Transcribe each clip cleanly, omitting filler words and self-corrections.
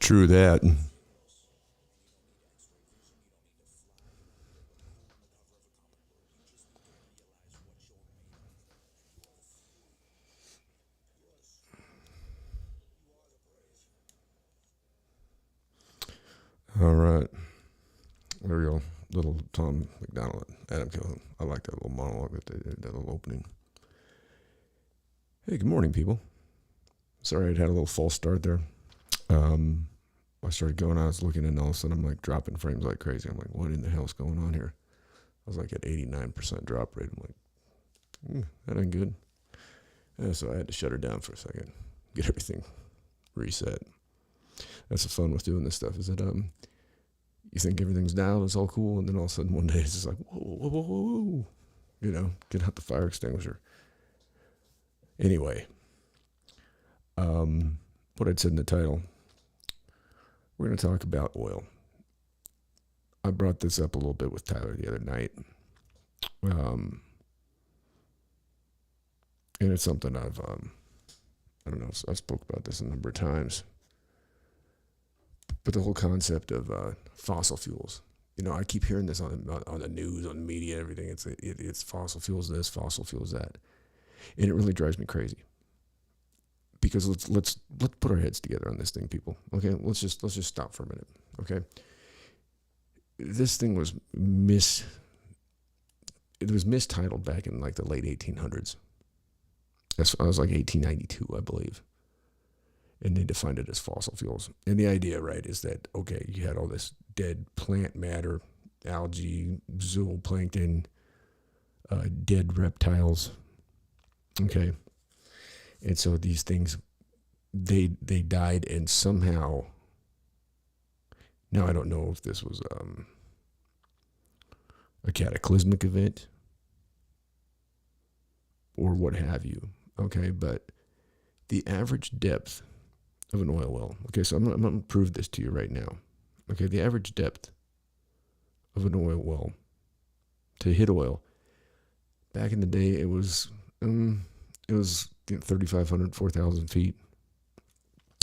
True that. All right. There we go. Little Tom McDonald, Adam Killen. I like that little monologue that they did, that little opening. Hey, good morning, people. Sorry I'd had a little false start there. I started going, I was looking, and all of a sudden I'm like dropping frames like crazy. I'm like, what in the hell's going on here? I was like at 89% drop rate. I'm like, that ain't good. Yeah, so I had to shut her down for a second, get everything reset. That's the fun with doing this stuff, is that you think everything's down, it's all cool, and then all of a sudden one day it's just like, whoa. You know, get out the fire extinguisher. Anyway, what I'd said in the title, we're going to talk about oil. I brought this up a little bit with Tyler the other night. And it's something I've, I don't know, I've spoke about this a number of times. But the whole concept of fossil fuels, you know, I keep hearing this on the news, on media, everything. It's fossil fuels this, fossil fuels that, and it really drives me crazy. Because let's put our heads together on this thing, people. Okay, let's just stop for a minute. Okay, this thing was mistitled back in like the late 1800s. I was like 1892, I believe. And they defined it as fossil fuels. And the idea, right, is that, okay, you had all this dead plant matter, algae, zooplankton, dead reptiles. Okay. And so these things, they died, and somehow, now I don't know if this was a cataclysmic event or what have you. Okay, but the average depth of an oil well. Okay, so I'm going to prove this to you right now. Okay, the average depth of an oil well to hit oil, back in the day, it was 3,500, 4,000 feet.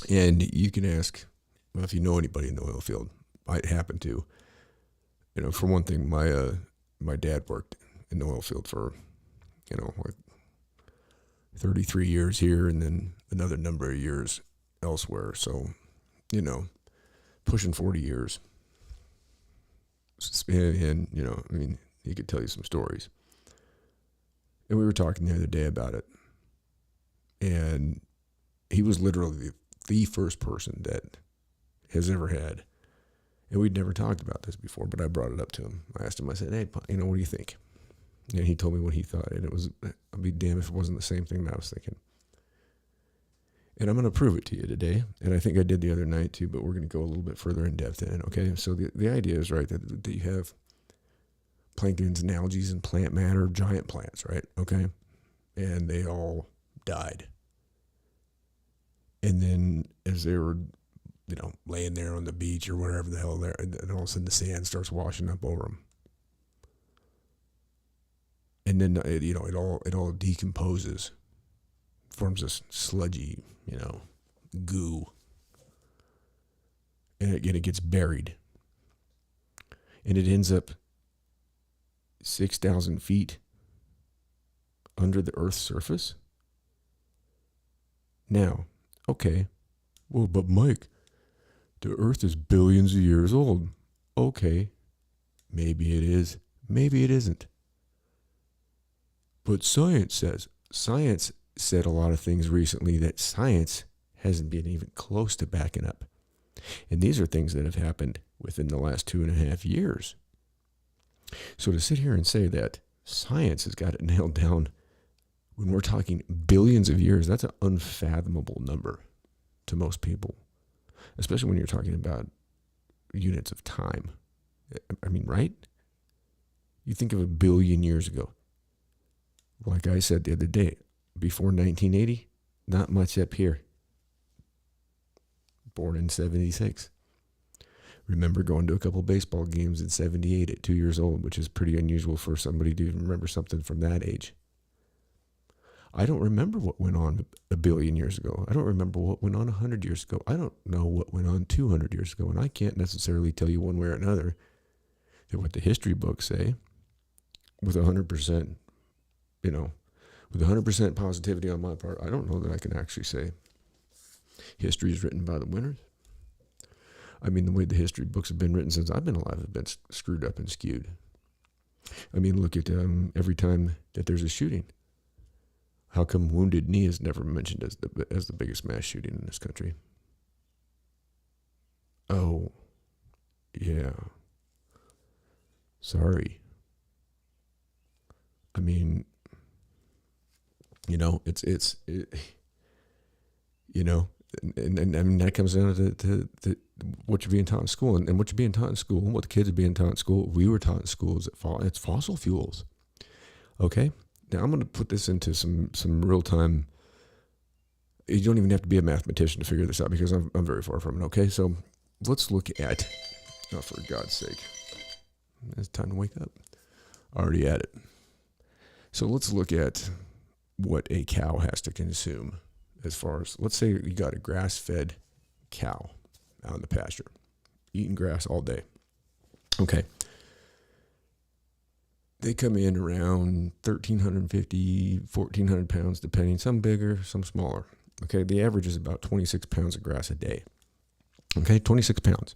And you can ask, well, if you know anybody in the oil field, might happen to. You know, for one thing, my dad worked in the oil field for, like 33 years here, and then another number of years elsewhere. So, pushing 40 years. And, he could tell you some stories. And we were talking the other day about it. And he was literally the first person that has ever had. And we'd never talked about this before, but I brought it up to him. I asked him, I said, hey, what do you think? And he told me what he thought. And I'd be damned if it wasn't the same thing that I was thinking. And I'm going to prove it to you today. And I think I did the other night too, but we're going to go a little bit further in depth in it. Okay. So the idea is, right, that you have planktons and algae and plant matter, giant plants, right? Okay. And they all died. And then as they were, laying there on the beach or wherever the hell there, and all of a sudden the sand starts washing up over them. And then, it all decomposes, forms this sludgy, goo. And again, it gets buried. And it ends up 6,000 feet under the Earth's surface. Now, okay, well, but Mike, the Earth is billions of years old. Okay, maybe it is, maybe it isn't. But science said a lot of things recently that science hasn't been even close to backing up. And these are things that have happened within the last 2.5 years. So to sit here and say that science has got it nailed down when we're talking billions of years, that's an unfathomable number to most people, especially when you're talking about units of time. I mean, right? You think of a billion years ago. Like I said the other day, before 1980, not much up here. Born in 76. Remember going to a couple baseball games in 78 at 2 years old, which is pretty unusual for somebody to even remember something from that age. I don't remember what went on a billion years ago. I don't remember what went on 100 years ago. I don't know what went on 200 years ago. And I can't necessarily tell you one way or another that what the history books say with 100%, with 100% positivity on my part. I don't know that I can actually say history is written by the winners. I mean, the way the history books have been written since I've been alive have been screwed up and skewed. I mean, look at every time that there's a shooting. How come Wounded Knee is never mentioned as the biggest mass shooting in this country? Oh, yeah. Sorry. I mean, it's and I mean, that comes down to what you're being taught in school, and what you're being taught in school, and what the kids are being taught in school. We were taught in school is it's fossil fuels. Okay, now I'm going to put this into some real time. You don't even have to be a mathematician to figure this out, because I'm very far from it. Okay, so let's look at. Oh, for God's sake, it's time to wake up. Already at it. So let's look at what a cow has to consume. As far as, let's say you got a grass-fed cow out in the pasture, eating grass all day. Okay. They come in around 1,350, 1,400 pounds, depending. Some bigger, some smaller. Okay. The average is about 26 pounds of grass a day. Okay. 26 pounds.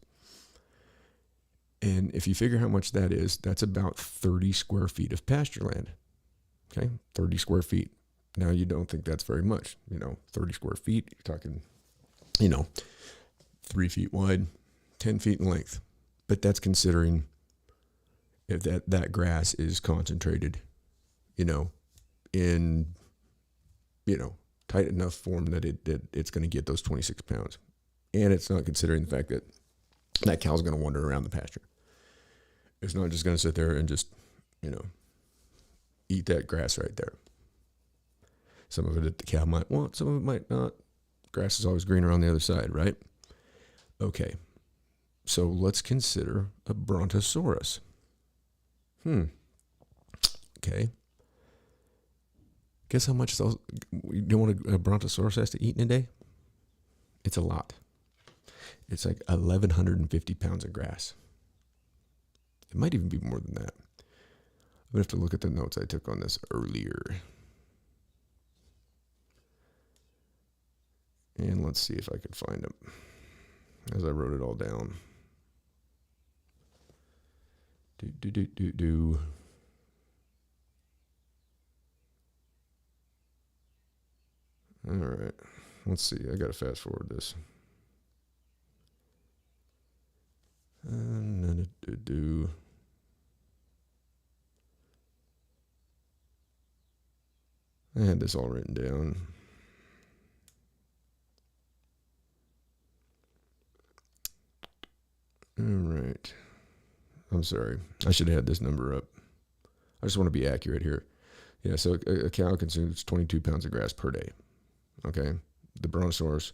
And if you figure how much that is, that's about 30 square feet of pasture land. Okay. 30 square feet. Now, you don't think that's very much, 30 square feet. You're talking, 3 feet wide, 10 feet in length. But that's considering if that grass is concentrated, in, tight enough form that it's going to get those 26 pounds. And it's not considering the fact that cow's going to wander around the pasture. It's not just going to sit there and just, eat that grass right there. Some of it the cow might want, some of it might not. Grass is always greener on the other side, right? Okay. So let's consider a brontosaurus. Okay. Guess how much you know what a brontosaurus has to eat in a day? It's a lot. It's like 1,150 pounds of grass. It might even be more than that. I'm going to have to look at the notes I took on this earlier. And let's see if I could find them as I wrote it all down. All right. Let's see. I got to fast forward this. I had this all written down. All right. I'm sorry. I should have had this number up. I just want to be accurate here. Yeah, so a cow consumes 22 pounds of grass per day. Okay. The brontosaurus,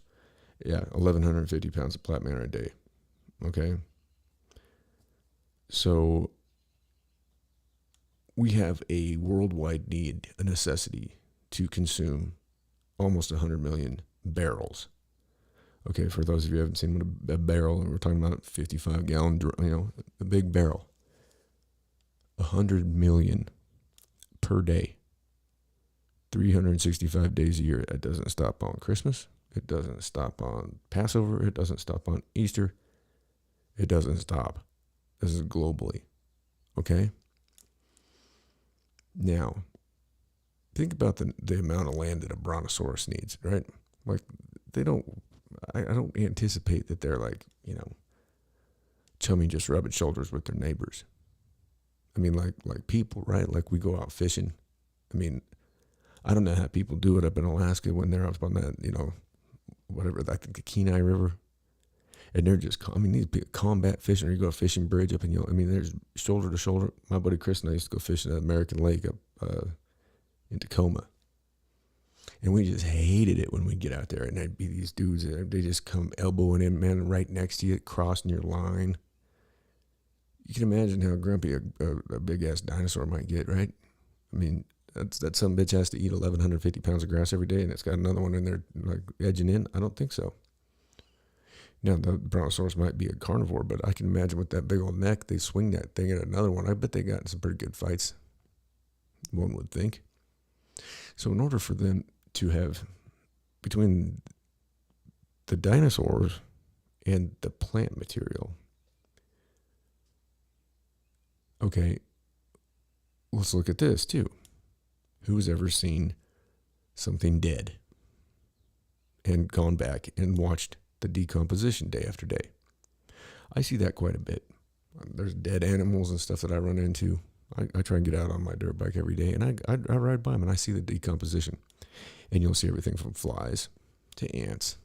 1,150 pounds of plant matter a day. Okay. So we have a worldwide need, a necessity to consume almost 100 million barrels. Okay, for those of you who haven't seen what a barrel, we're talking about 55-gallon, a big barrel. 100 million per day. 365 days a year. It doesn't stop on Christmas. It doesn't stop on Passover. It doesn't stop on Easter. It doesn't stop. This is globally. Okay? Now, think about the amount of land that a brontosaurus needs, right? Like, I don't anticipate that they're like, chummy, just rubbing shoulders with their neighbors. I mean, like people, right? Like, we go out fishing. I mean, I don't know how people do it up in Alaska when they're up on that, whatever, I think the Kenai River. And they're just, these big combat fishing, or you go to a fishing bridge up in, there's shoulder to shoulder. My buddy Chris and I used to go fishing at American Lake up in Tacoma. And we just hated it when we'd get out there. And there'd be these dudes, they just come elbowing in, man, right next to you, crossing your line. You can imagine how grumpy a big-ass dinosaur might get, right? I mean, that some bitch has to eat 1,150 pounds of grass every day, and it's got another one in there like edging in? I don't think so. Now, the brontosaurus might be a carnivore, but I can imagine with that big old neck, they swing that thing at another one. I bet they got some pretty good fights, one would think. So in order for them to have, between the dinosaurs and the plant material, okay, let's look at this too. Who's ever seen something dead and gone back and watched the decomposition day after day? I see that quite a bit. There's dead animals and stuff that I run into. I try and get out on my dirt bike every day, and I ride by them, and I see the decomposition. And you'll see everything from flies to ants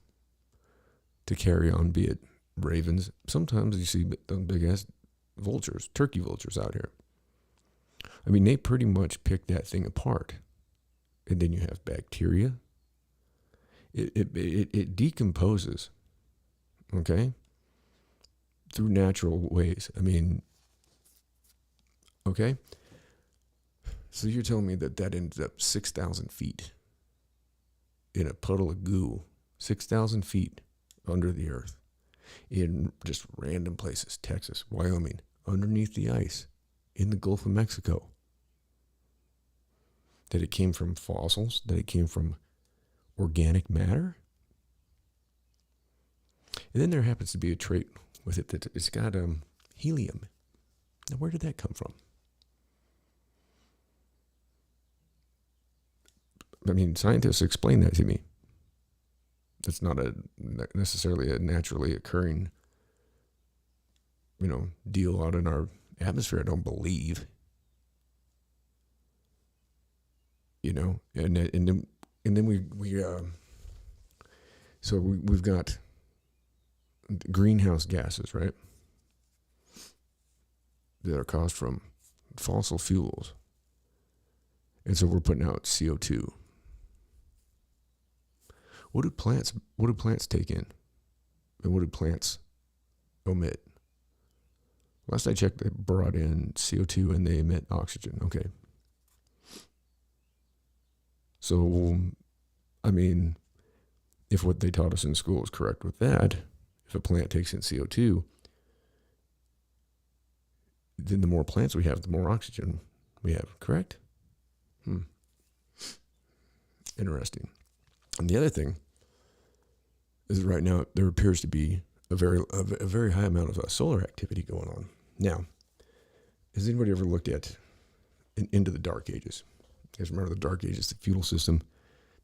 to carrion, be it ravens. Sometimes you see those big-ass vultures, turkey vultures out here. I mean, they pretty much pick that thing apart. And then you have bacteria. It decomposes, okay, through natural ways. I mean, okay? So you're telling me that ended up 6,000 feet in a puddle of goo, 6,000 feet under the earth, in just random places, Texas, Wyoming, underneath the ice, in the Gulf of Mexico. That it came from fossils, that it came from organic matter. And then there happens to be a trait with it that it's got helium. Now, where did that come from? I mean, scientists explain that to me. That's not necessarily a naturally occurring, deal out in our atmosphere, I don't believe. And then we've got greenhouse gases, right? That are caused from fossil fuels. And so we're putting out CO2. What do plants take in? And what do plants omit? Last I checked, they brought in CO2 and they emit oxygen. Okay. So, I mean, if what they taught us in school is correct with that, if a plant takes in CO2, then the more plants we have, the more oxygen we have, correct? Interesting. And the other thing is right now there appears to be a very high amount of solar activity going on. Now, has anybody ever looked at into the Dark Ages? You guys remember the Dark Ages, the feudal system?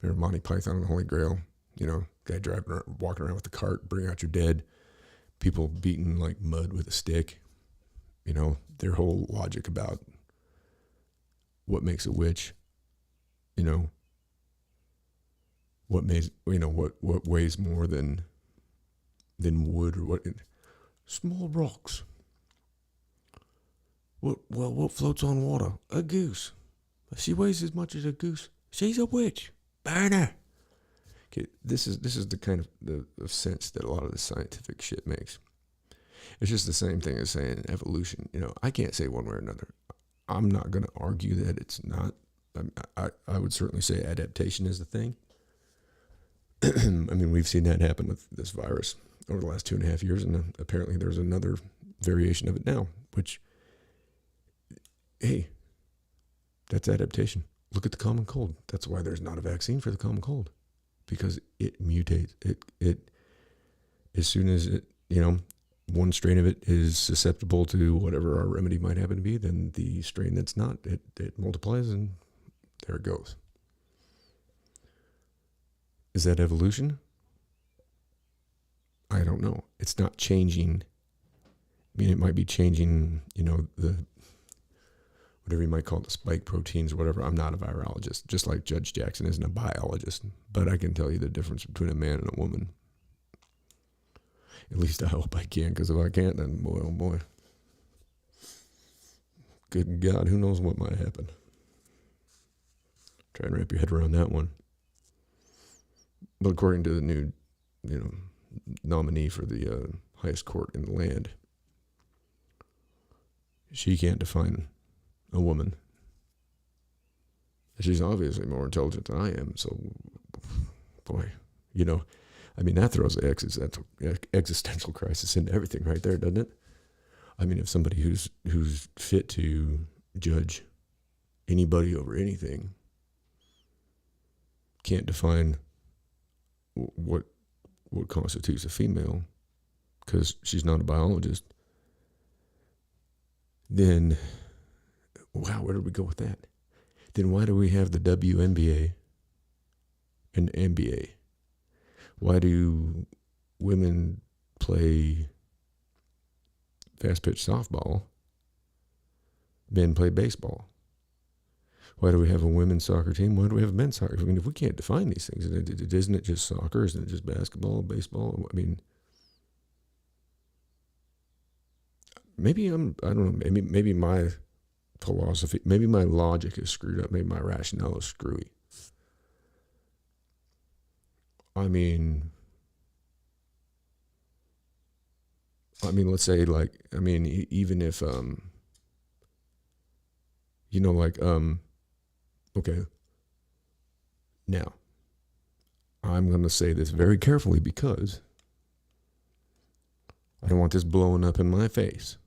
Remember Monty Python and the Holy Grail? Guy walking around with a cart, bring out your dead. People beating like mud with a stick. Their whole logic about what makes a witch. What weighs more than wood, or what? Small rocks. What floats on water? A goose. She weighs as much as a goose. She's a witch. Burn her. Okay, this is the kind of sense that a lot of the scientific shit makes. It's just the same thing as saying evolution. I can't say one way or another. I'm not going to argue that it's not. I would certainly say adaptation is the thing. I mean, we've seen that happen with this virus over the last 2.5 years, and apparently there's another variation of it now, which, hey, that's adaptation. Look at the common cold. That's why there's not a vaccine for the common cold, because it mutates. It as soon as one strain of it is susceptible to whatever our remedy might happen to be, then the strain that's not, it multiplies, and there it goes. Is that evolution? I don't know. It's not changing. I mean, it might be changing, the whatever you might call it, the spike proteins or whatever. I'm not a virologist, just like Judge Jackson isn't a biologist. But I can tell you the difference between a man and a woman. At least I hope I can, because if I can't, then boy, oh boy. Good God, who knows what might happen. Try and wrap your head around that one. But according to the new, nominee for the highest court in the land, she can't define a woman. She's obviously more intelligent than I am. So, boy, I mean, that throws the existential crisis into everything right there, doesn't it? I mean, if somebody who's fit to judge anybody over anything can't define what constitutes a female because she's not a biologist, then, wow, where did we go with that? Then why do we have the WNBA and NBA? Why do women play fast pitch softball? Men play baseball. Why do we have a women's soccer team? Why do we have a men's soccer? I mean, if we can't define these things, isn't it just soccer? Isn't it just basketball, baseball? I mean, I don't know, maybe my philosophy, maybe my logic is screwed up. Maybe my rationale is screwy. I mean, let's say even if, okay. Now, I'm going to say this very carefully because I don't want this blowing up in my face.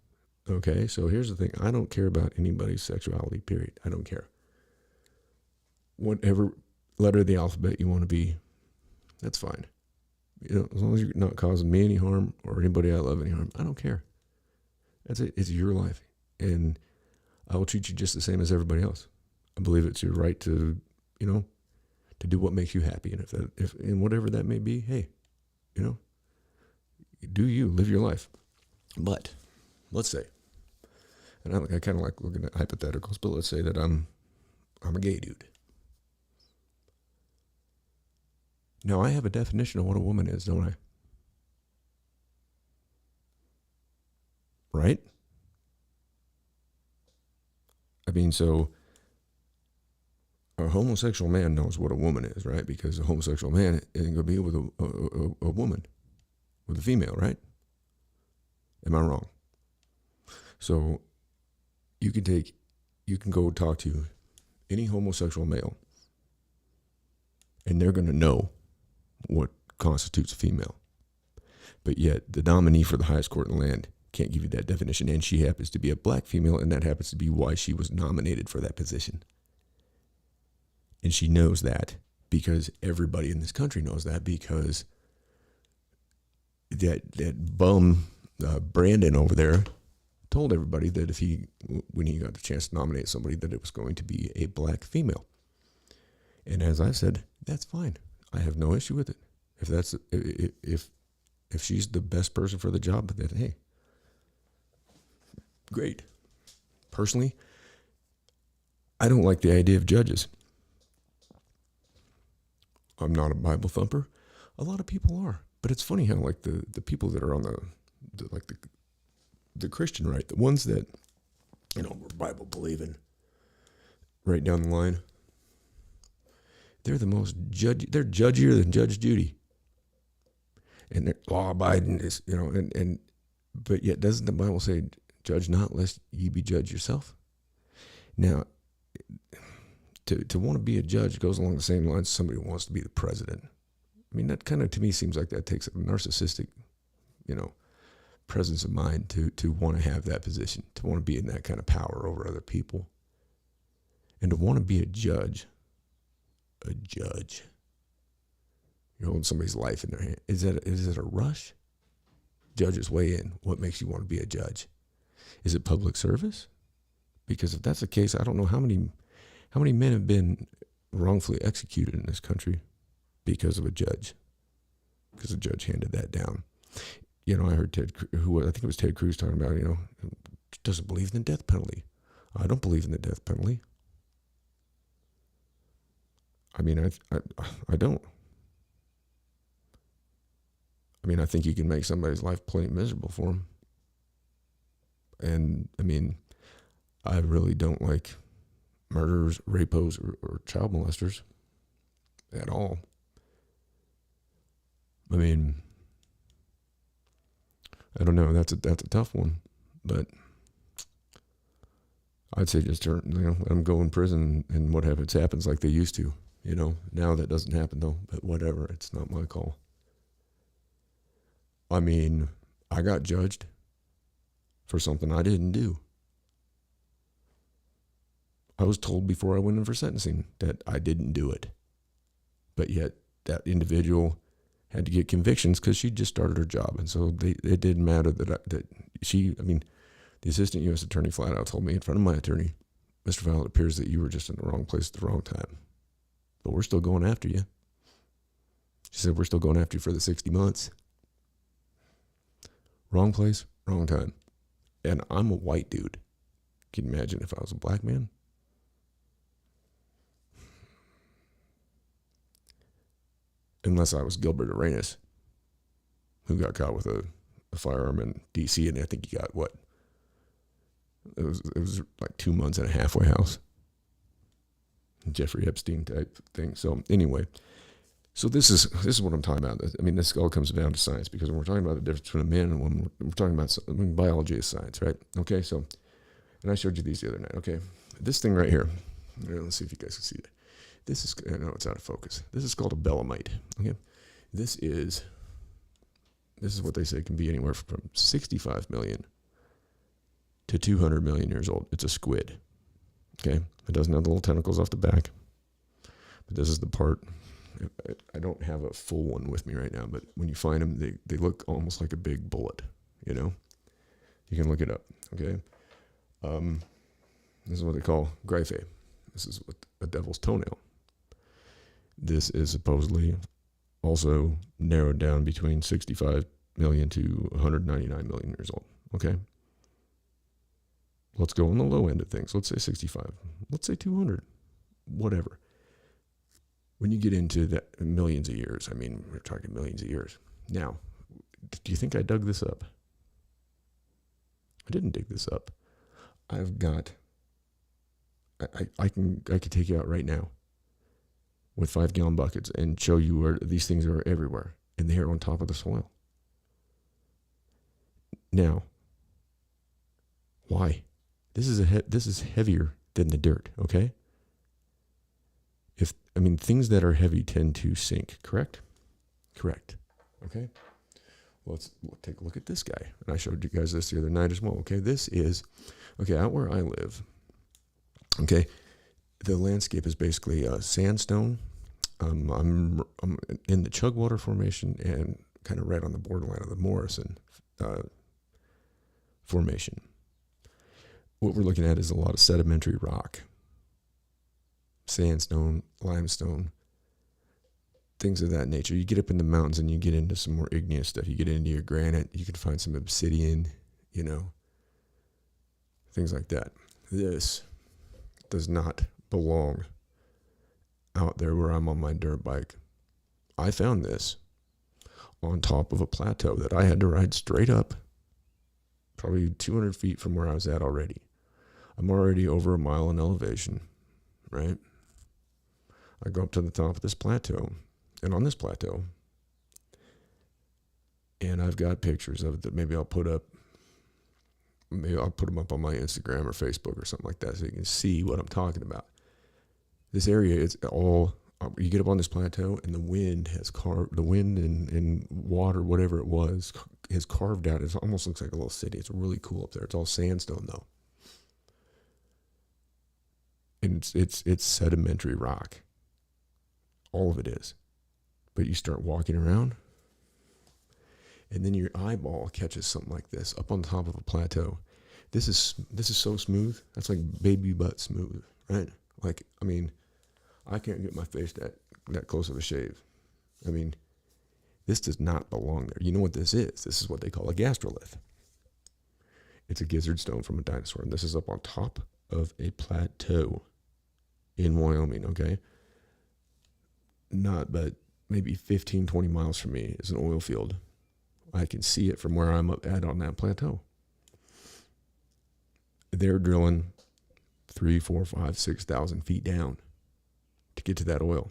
Okay, so here's the thing. I don't care about anybody's sexuality, period. I don't care. Whatever letter of the alphabet you want to be, that's fine. As long as you're not causing me any harm or anybody I love any harm, I don't care. That's it. It's your life. And I will treat you just the same as everybody else. I believe it's your right to, to do what makes you happy. And and whatever that may be, hey, do you live your life. But let's say, and I kind of like looking at hypotheticals, but let's say that I'm a gay dude. Now I have a definition of what a woman is, don't I? Right? I mean, so a homosexual man knows what a woman is, right? Because a homosexual man isn't going to be with a woman, with a female, right? Am I wrong? So you can go talk to any homosexual male, and they're going to know what constitutes a female. But yet the nominee for the highest court in the land can't give you that definition, and she happens to be a black female, and that happens to be why she was nominated for that position. And she knows that because everybody in this country knows that, because that bum Brandon over there told everybody that when he got the chance to nominate somebody, that it was going to be a black female. And as I said, that's fine. I have no issue with it. If she's the best person for the job, then hey, great. Personally, I don't like the idea of judges. I'm not a Bible thumper. A lot of people are. But it's funny how the people that are on the Christian right, the ones that, were Bible believing right down the line, they're the most they're judgier than Judge Judy. And they're law abiding is, but yet doesn't the Bible say, judge not lest ye be judged yourself? Now, to want to be a judge goes along the same lines as somebody who wants to be the president. I mean, that kind of, to me, seems like that takes a narcissistic, presence of mind to want to have that position, to want to be in that kind of power over other people. And to want to be a judge, you're holding somebody's life in their hand. Is it a rush? Judges weigh in. What makes you want to be a judge? Is it public service? Because if that's the case, I don't know how many men have been wrongfully executed in this country because of a judge. Because a judge handed that down. I heard I think it was Ted Cruz talking about, doesn't believe in the death penalty. I don't believe in the death penalty. I mean, I don't. I mean, I think you can make somebody's life plenty miserable for them. And, I mean, I really don't like murderers, rapos, or child molesters at all. I mean, I don't know. That's a tough one. But I'd say just let them go in prison, and what happens like they used to. Now that doesn't happen though, but whatever, it's not my call. I mean, I got judged for something I didn't do. I was told before I went in for sentencing that I didn't do it. But yet that individual had to get convictions because she just started her job. And so it didn't matter the assistant U.S. attorney flat out told me in front of my attorney, Mr. Fowler, it appears that you were just in the wrong place at the wrong time. But we're still going after you. She said, we're still going after you for the 60 months. Wrong place, wrong time. And I'm a white dude. Can you imagine if I was a black man? Unless I was Gilbert Arenas, who got caught with a firearm in D.C., and I think he got what? It was like 2 months in a halfway house. Jeffrey Epstein type thing. So anyway, this is what I'm talking about. I mean, this all comes down to science, because when we're talking about the difference between a man and a woman, we're talking about biology is science, right? Okay, so, and I showed you these the other night. Okay, this thing right here. Let's see if you guys can see it. This is, I know it's out of focus. This is called a belemnite. Okay, this is what they say can be anywhere from 65 million to 200 million years old. It's a squid. Okay, it doesn't have the little tentacles off the back, but this is the part. I don't have a full one with me right now, but when you find them, they look almost like a big bullet. You can look it up. Okay, this is what they call gryphae. This is what a devil's toenail. This is supposedly also narrowed down between 65 million to 199 million years old. Okay. Let's go on the low end of things. Let's say 65. Let's say 200. Whatever. When you get into that millions of years, I mean, we're talking millions of years. Now, do you think I dug this up? I didn't dig this up. I've got, I could take you out right now with 5-gallon buckets and show you where these things are everywhere, and they're on top of the soil. Now, why? This is heavier than the dirt, okay? Things that are heavy tend to sink, correct? Correct. Okay? Well, let's take a look at this guy. And I showed you guys this the other night as well. Okay, this is, out where I live, okay, the landscape is basically sandstone. I'm in the Chugwater Formation and kind of right on the borderline of the Morrison Formation. What we're looking at is a lot of sedimentary rock. Sandstone, limestone, things of that nature. You get up in the mountains and you get into some more igneous stuff. You get into your granite. You can find some obsidian, things like that. This does not belong out there where I'm on my dirt bike. I found this on top of a plateau that I had to ride straight up, probably 200 feet from where I was at already. I'm already over a mile in elevation, right? I go up to the top of this plateau, and on this plateau, and I've got pictures of it that maybe I'll put them up on my Instagram or Facebook or something like that so you can see what I'm talking about. This area is all, you get up on this plateau and the wind and water, whatever it was, has carved out. It almost looks like a little city. It's really cool up there. It's all sandstone though. And it's sedimentary rock. All of it is. But you start walking around, and then your eyeball catches something like this up on top of a plateau. This is so smooth. That's like baby butt smooth, right? Like, I can't get my face that close of a shave. This does not belong there. You know what this is? This is what they call a gastrolith. It's a gizzard stone from a dinosaur, and this is up on top of a plateau in Wyoming, okay? Not but maybe 15, 20 miles from me is an oil field. I can see it from where I'm up at on that plateau. They're drilling 3, 4, 5, 6,000 feet down to get to that oil.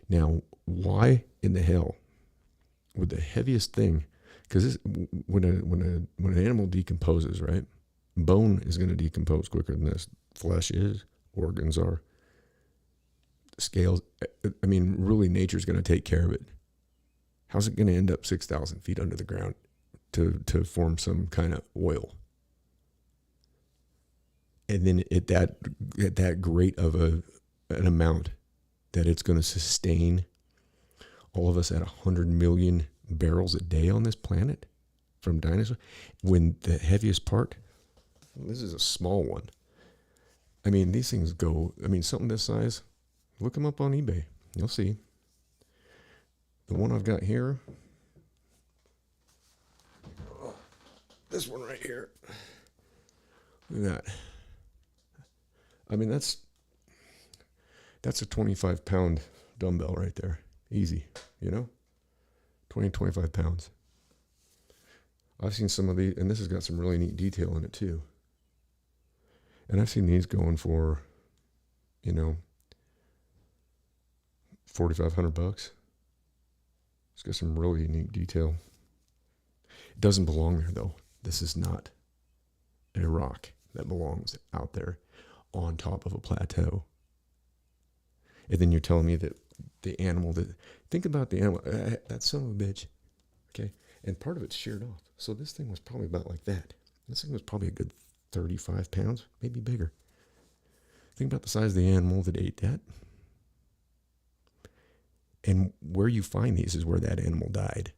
Now, why in the hell would the heaviest thing, because when an animal decomposes, right, Bone is going to decompose quicker than this. Flesh is, organs are, scales. I mean, really, nature's going to take care of it. How's it going to end up 6,000 feet under the ground to form some kind of oil? And then at that great of an amount that it's going to sustain all of us at 100 million barrels a day on this planet from dinosaurs, when the heaviest part, this is a small one. I mean, these things go, something this size, look them up on eBay. You'll see. The one I've got here, this one right here, look at that. I mean, that's a 25-pound dumbbell right there. Easy, 20, 25 pounds. I've seen some of these, and this has got some really neat detail in it too. And I've seen these going for, $4,500. It's got some really unique detail. It doesn't belong there though. This is not a rock that belongs out there on top of a plateau. And then you're telling me that the animal think about the animal, that son of a bitch, okay? And part of it's sheared off. So this thing was probably about like that. This thing was probably a good 35 pounds, maybe bigger. Think about the size of the animal that ate that. And where you find these is where that animal died.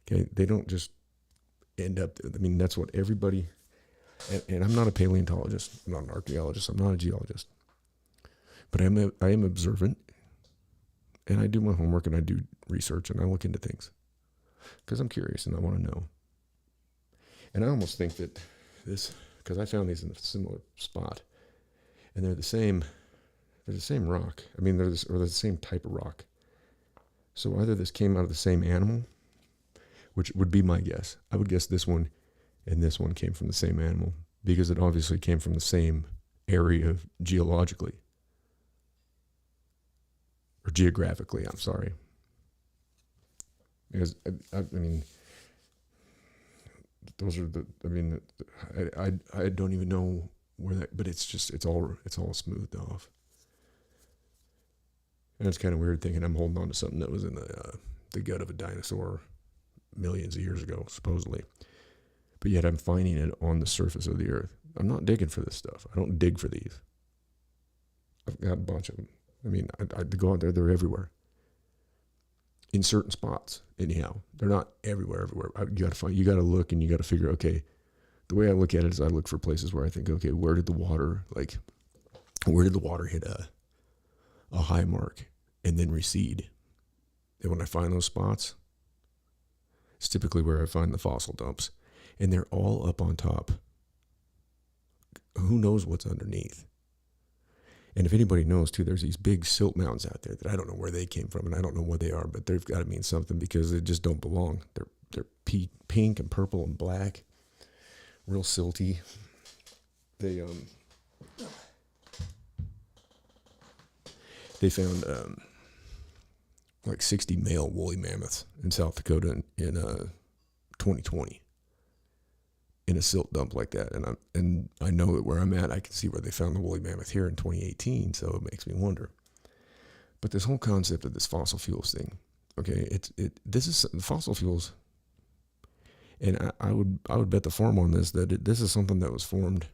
Okay, they don't just end up, that's what everybody, and I'm not a paleontologist, I'm not an archaeologist, I'm not a geologist, but I am observant, and I do my homework, and I do research, and I look into things, because I'm curious, and I want to know. And I almost think that this, because I found these in a similar spot, and they're the same rock. They're the same type of rock. So either this came out of the same animal, which would be my guess. I would guess this one and this one came from the same animal, because it obviously came from the same area geologically. Or geographically, I'm sorry. Because, those are I don't even know where that, but it's all smoothed off. And it's kind of weird thinking I'm holding on to something that was in the gut of a dinosaur millions of years ago, supposedly. But yet I'm finding it on the surface of the earth. I'm not digging for this stuff. I don't dig for these. I've got a bunch of them. I go out there, they're everywhere. In certain spots, anyhow. They're not everywhere. You got to look, and you got to figure, okay, the way I look at it is I look for places where I think, okay, where did the water hit a high mark and then recede? And when I find those spots, it's typically where I find the fossil dumps. And they're all up on top. Who knows what's underneath? And if anybody knows too, there's these big silt mounds out there that I don't know where they came from, and I don't know what they are, but they've got to mean something, because they just don't belong. They're pink and purple and black, real silty. They found like 60 male woolly mammoths in South Dakota in 2020 in a silt dump like that. And I know that where I'm at, I can see where they found the woolly mammoth here in 2018, so it makes me wonder. But this whole concept of this fossil fuels thing, okay, this is fossil fuels, and I would bet the farm on this, that this is something that was formed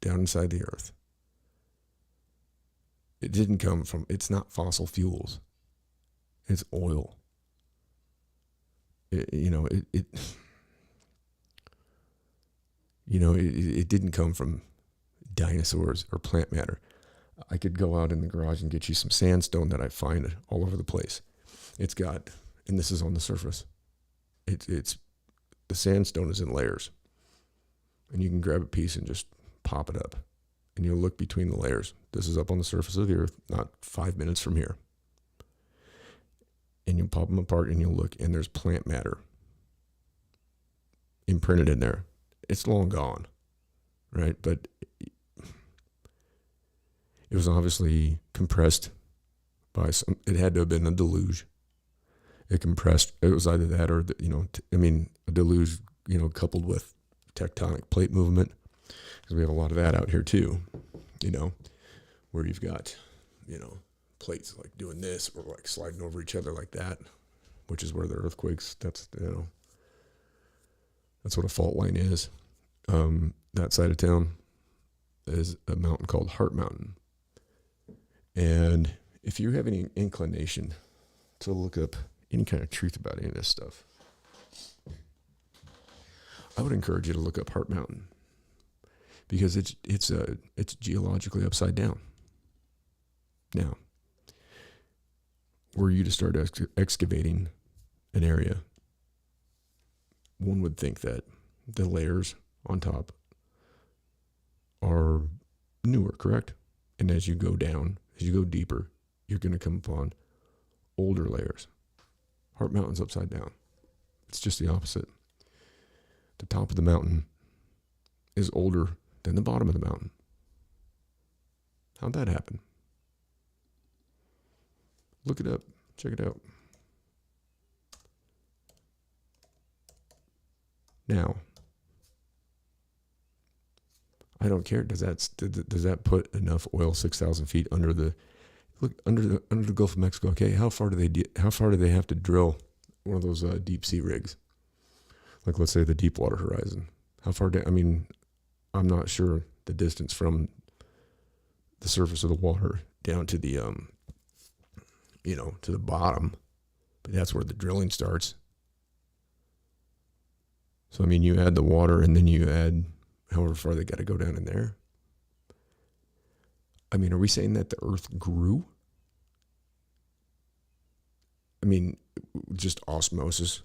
down inside the earth. It didn't come from, it's not fossil fuels. It's oil. It didn't come from dinosaurs or plant matter. I could go out in the garage and get you some sandstone that I find all over the place. It's got, and this is on the surface, it's the sandstone is in layers. And you can grab a piece and just pop it up. And you'll look between the layers. This is up on the surface of the earth, not 5 minutes from here. And you'll pop them apart and you'll look, and there's plant matter imprinted in there. It's long gone, right? But it was obviously compressed by it had to have been a deluge. It compressed, it was either that or, a deluge, coupled with tectonic plate movement. because we have a lot of that out here too, you know, where you've got, you know, plates like doing this or like sliding over each other like that, which is where the earthquakes, that's, you know, that's what a fault line is. That side of town is a mountain called Heart Mountain. And if you have any inclination to look up any kind of truth about any of this stuff, I would encourage you to look up Heart Mountain, because it's geologically upside down. Now, were you to start excavating an area, one would think that the layers on top are newer, correct? And as you go down, as you go deeper, you're going to come upon older layers. Heart Mountain's upside down. It's just the opposite. The top of the mountain is older than the bottom of the mountain. How'd that happen? Look it up. Check it out. Now, I don't care. Does that put enough oil 6,000 feet under the Gulf of Mexico? Okay, how far do they have to drill one of those deep sea rigs? Like, let's say the Deepwater Horizon. How far? I'm not sure the distance from the surface of the water down to the to the bottom, but that's where the drilling starts. So you add the water, and then you add however far they got to go down in there. Are we saying that the earth grew? Just osmosis.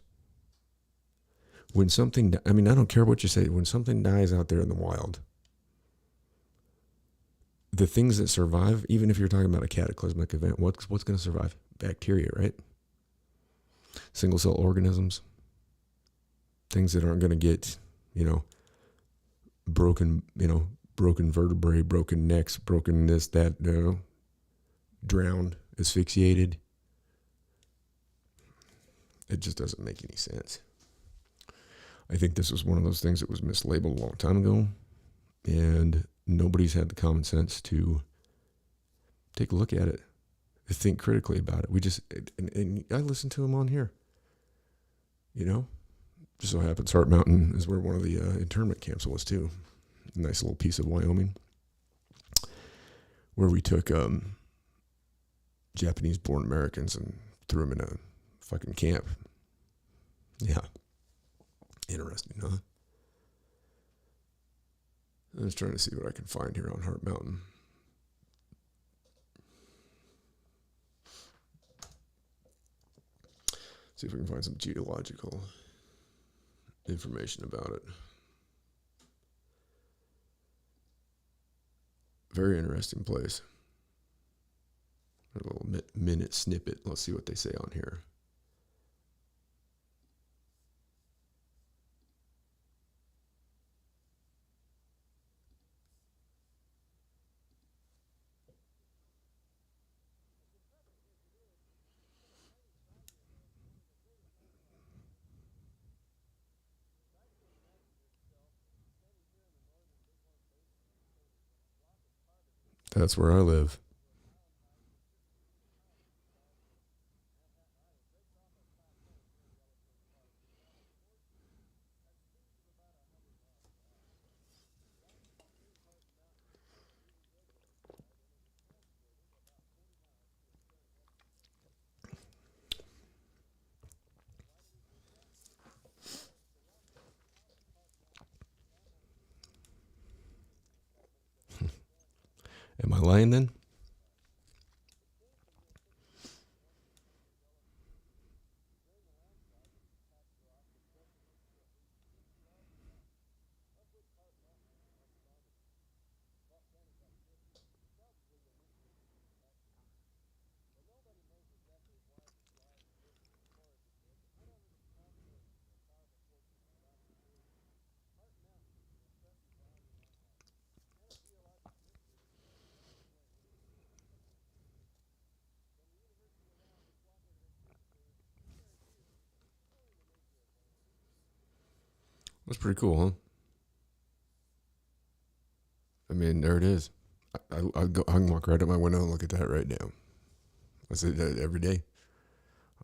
When something, I don't care what you say, when something dies out there in the wild, the things that survive, even if you're talking about a cataclysmic event, what's going to survive? Bacteria, right? Single cell organisms. Things that aren't going to get, broken vertebrae, broken necks, broken this, that, drowned, asphyxiated. It just doesn't make any sense. I think this was one of those things that was mislabeled a long time ago, and nobody's had the common sense to take a look at it, to think critically about it. And I listen to him on here. Just so happens Heart Mountain is where one of the internment camps was too. A nice little piece of Wyoming, where we took Japanese-born Americans and threw them in a fucking camp. Yeah. Interesting, huh? I was trying to see what I can find here on Heart Mountain. See if we can find some geological information about it. Very interesting place. A little minute snippet. Let's see what they say on here. That's where I live. Am I lying then? That's pretty cool, huh? mean, there it is. I can walk right out my window and look at that right now. I say that every day.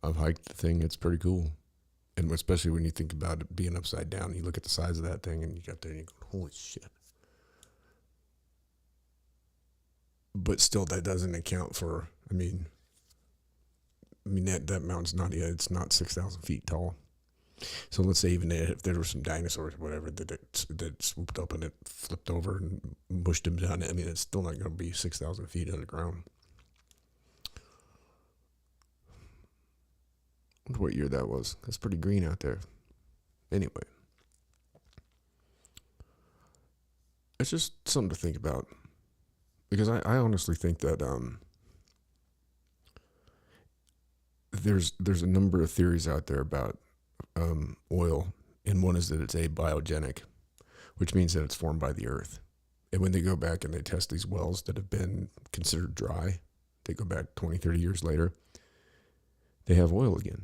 I've hiked the thing. It's pretty cool. And especially when you think about it being upside down, you look at the size of that thing and you got there and you go, holy shit. But still, that doesn't account for, I mean that mountain's not yet, it's not 6,000 feet tall. So let's say even if there were some dinosaurs or whatever that swooped up and it flipped over and mushed them down, I mean, it's still not going to be 6,000 feet underground. I wonder what year that was. That's pretty green out there. Anyway. It's just something to think about. Because I honestly think that there's a number of theories out there about oil, and one is that it's abiogenic, which means that it's formed by the earth. And when they go back and they test these wells that have been considered dry, they go back 20, 30 years later, they have oil again.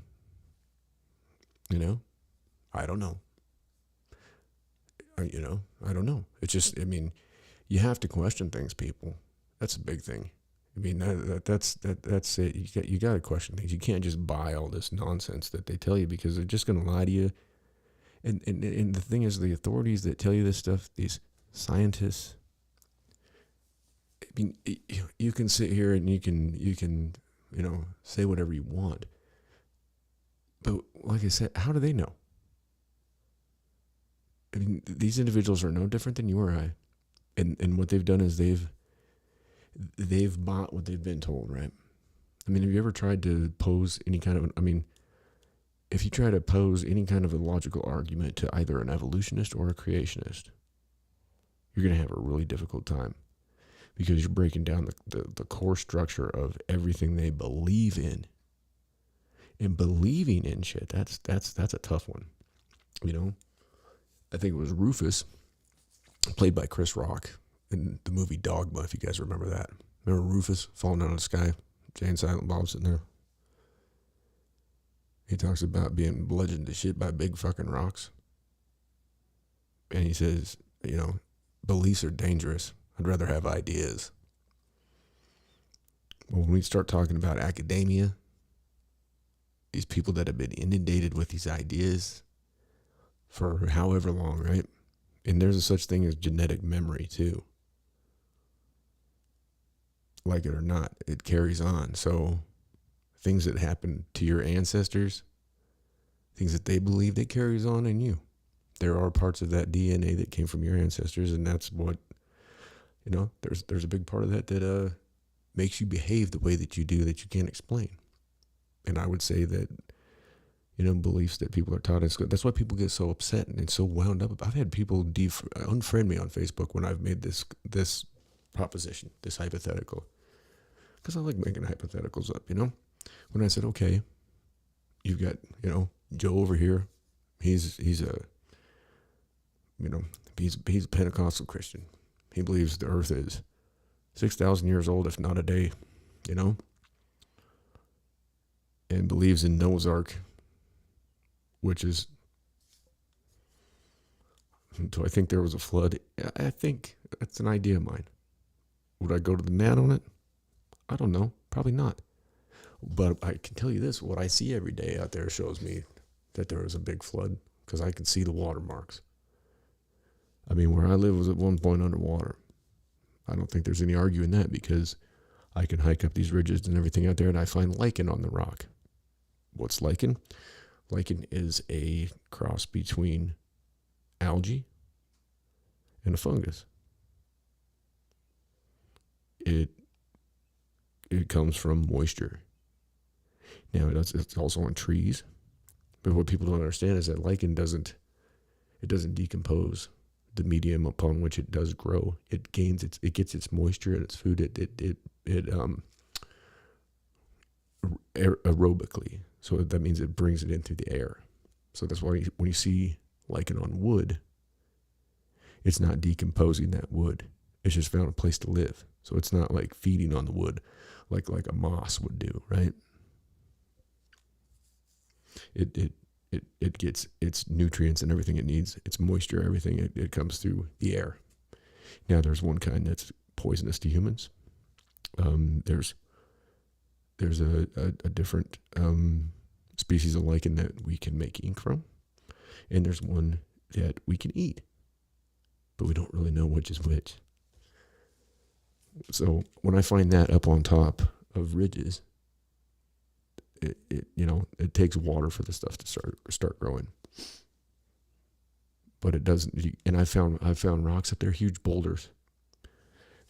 You know? I don't know. I don't know. It's just, I mean, you have to question things, people. That's a big thing. I mean, that's it. You got to question things. You can't just buy all this nonsense that they tell you, because they're just going to lie to you. And the thing is, the authorities that tell you this stuff, these scientists, I mean, you can sit here and you can say whatever you want. But like I said, how do they know? I mean, these individuals are no different than you or I. And what they've done is they've bought what they've been told, right? I mean, have you ever tried to pose any kind of, if you try to pose any kind of a logical argument to either an evolutionist or a creationist, you're going to have a really difficult time, because you're breaking down the core structure of everything they believe in. And believing in shit, that's a tough one. I think it was Rufus, played by Chris Rock, in the movie Dogma, if you guys remember that. Remember Rufus falling out of the sky? Jay and Silent Bob sitting there. He talks about being bludgeoned to shit by big fucking rocks. And he says, beliefs are dangerous. I'd rather have ideas. Well, when we start talking about academia, these people that have been inundated with these ideas for however long, right? And there's a such thing as genetic memory too. Like it or not, it carries on. So things that happen to your ancestors, things that they believed, it carries on in you. There are parts of that DNA that came from your ancestors, and that's what, there's a big part of that makes you behave the way that you do, that you can't explain. And I would say that, beliefs that people are taught in school, that's why people get so upset and so wound up. I've had people unfriend me on Facebook when I've made this proposition, this hypothetical, because I like making hypotheticals up, When I said, okay, you've got, Joe over here, he's a Pentecostal Christian. He believes the earth is 6,000 years old, if not a day, and believes in Noah's Ark, which is, do I think there was a flood? I think that's an idea of mine. Would I go to the mat on it? I don't know. Probably not. But I can tell you this, what I see every day out there shows me that there was a big flood, because I can see the watermarks. Where I live was at one point underwater. I don't think there's any arguing that, because I can hike up these ridges and everything out there, and I find lichen on the rock. What's lichen? Lichen is a cross between algae and a fungus. It comes from moisture. Now, it's also on trees, but what people don't understand is that lichen doesn't decompose the medium upon which it does grow. It gets its moisture and its food. It aerobically. So that means it brings it in through the air. So that's why when you see lichen on wood, it's not decomposing that wood. It's just found a place to live. So it's not like feeding on the wood like a moss would do, right? It gets its nutrients and everything it needs, its moisture, everything. It comes through the air. Now, there's one kind that's poisonous to humans. There's a different species of lichen that we can make ink from, and there's one that we can eat, but we don't really know which is which. So when I find that up on top of ridges, it takes water for the stuff to start growing. But it doesn't. And I found rocks up there, huge boulders.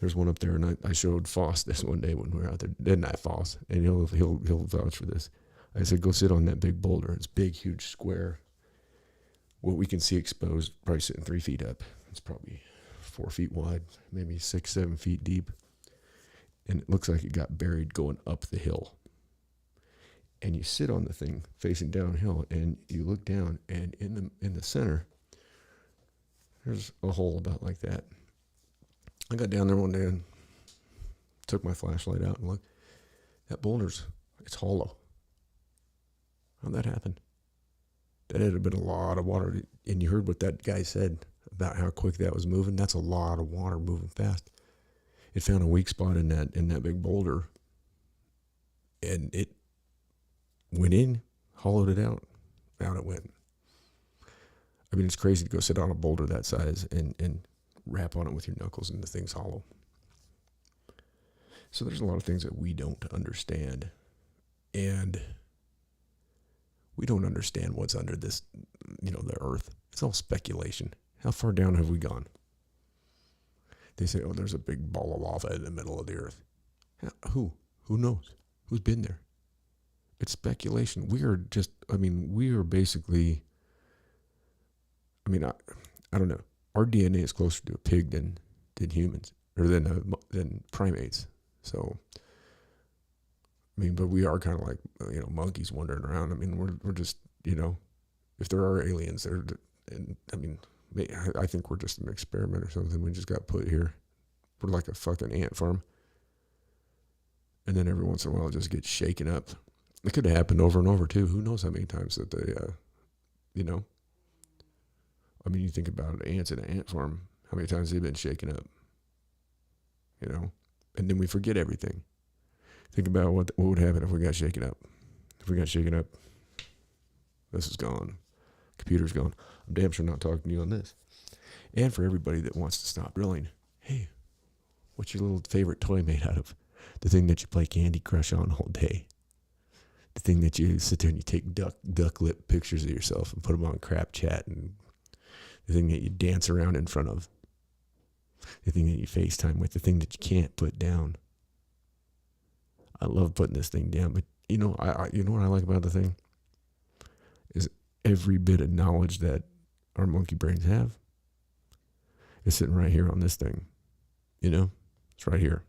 There's one up there, and I showed Foss this one day when we were out there. Didn't I, Foss? And he'll vouch for this. I said, go sit on that big boulder. It's big, huge square. What we can see exposed, probably sitting 3 feet up. It's probably 4 feet wide, maybe 6, 7 feet deep. And it looks like it got buried going up the hill. And you sit on the thing facing downhill, and you look down, and in the center, there's a hole about like that. I got down there one day and took my flashlight out and looked. That boulder's, it's hollow. How'd that happen? That had been a lot of water. And you heard what that guy said about how quick that was moving. That's a lot of water moving fast. It found a weak spot in that big boulder, and it went in, hollowed it out. Out it went. I mean, it's crazy to go sit on a boulder that size and rap on it with your knuckles, and the thing's hollow. So there's a lot of things that we don't understand, and we don't understand what's under this, the earth. It's all speculation. How far down have we gone? They say, oh, there's a big ball of lava in the middle of the earth. Who? Who knows? Who's been there? It's speculation. We are basically, I don't know. Our DNA is closer to a pig than humans, or than primates. So, but we are kind of like, monkeys wandering around. We're just, if there are aliens there, I think we're just an experiment or something. We just got put here. We're like a fucking ant farm. And then every once in a while it just gets shaken up. It could have happened over and over too. Who knows how many times that they, you think about it, ants in an ant farm, how many times they've been shaken up, and then we forget everything. Think about what would happen if we got shaken up. If we got shaken up, this is gone. Computer's gone. I'm damn sure not talking to you on this. And for everybody that wants to stop drilling, hey, what's your little favorite toy made out of? The thing that you play Candy Crush on all day. The thing that you sit there and you take duck lip pictures of yourself and put them on Crap Chat, and the thing that you dance around in front of. The thing that you FaceTime with. The thing that you can't put down. I love putting this thing down, but you know what I like about the thing? Is every bit of knowledge that our monkey brains have is sitting right here on this thing. It's right here.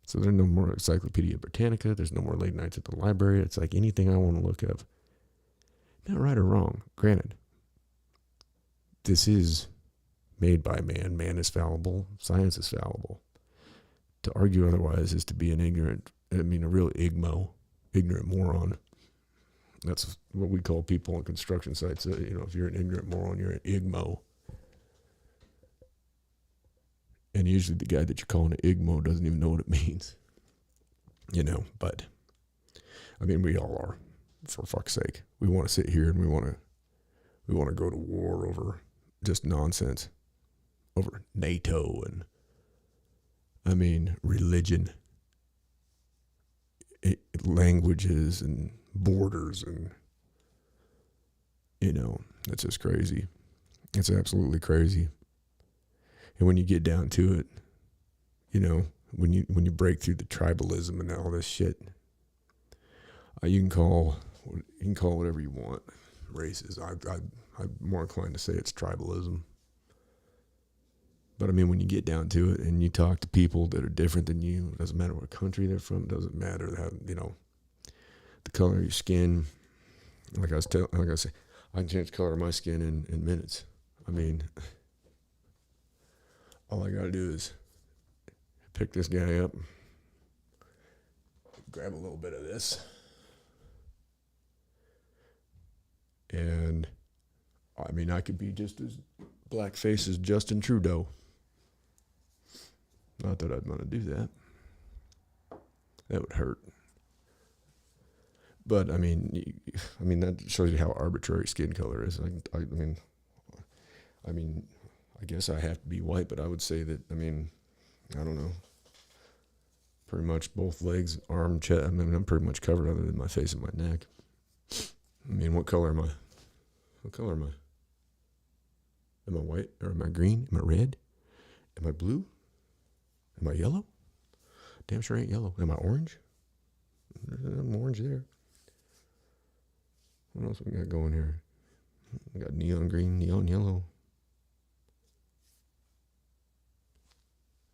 So there's no more Encyclopedia Britannica. There's no more late nights at the library. It's like anything I want to look up. Not right or wrong. Granted, this is made by man. Man is fallible. Science is fallible. To argue otherwise is to be an a real ignorant moron. That's what we call people on construction sites. If you're an ignorant moron, you're an igmo. And usually the guy that you're calling an igmo doesn't even know what it means. But we all are, for fuck's sake. We want to sit here and we want to go to war over just nonsense, over NATO and religion, languages and borders, and it's just crazy. It's absolutely crazy. And when you get down to it, when you break through the tribalism and all this shit, you can call whatever you want races. I'm more inclined to say it's tribalism. But when you get down to it and you talk to people that are different than you, it doesn't matter what country they're from, it doesn't matter how, the color of your skin. Like I say, I can change the color of my skin in minutes. All I gotta do is pick this guy up, grab a little bit of this, and I could be just as blackface as Justin Trudeau. Not that I'd want to do that. That would hurt. But I mean, that shows you how arbitrary skin color is. I mean, I guess I have to be white, but I would say that. I mean, I don't know. Pretty much both legs, arm, chest. I mean, I'm pretty much covered other than my face and my neck. I mean, what color am I? What color am I? Am I white or am I green? Am I red? Am I blue? Am I yellow? Damn sure ain't yellow. Am I orange? I'm orange there. What else we got going here? We got neon green, neon yellow.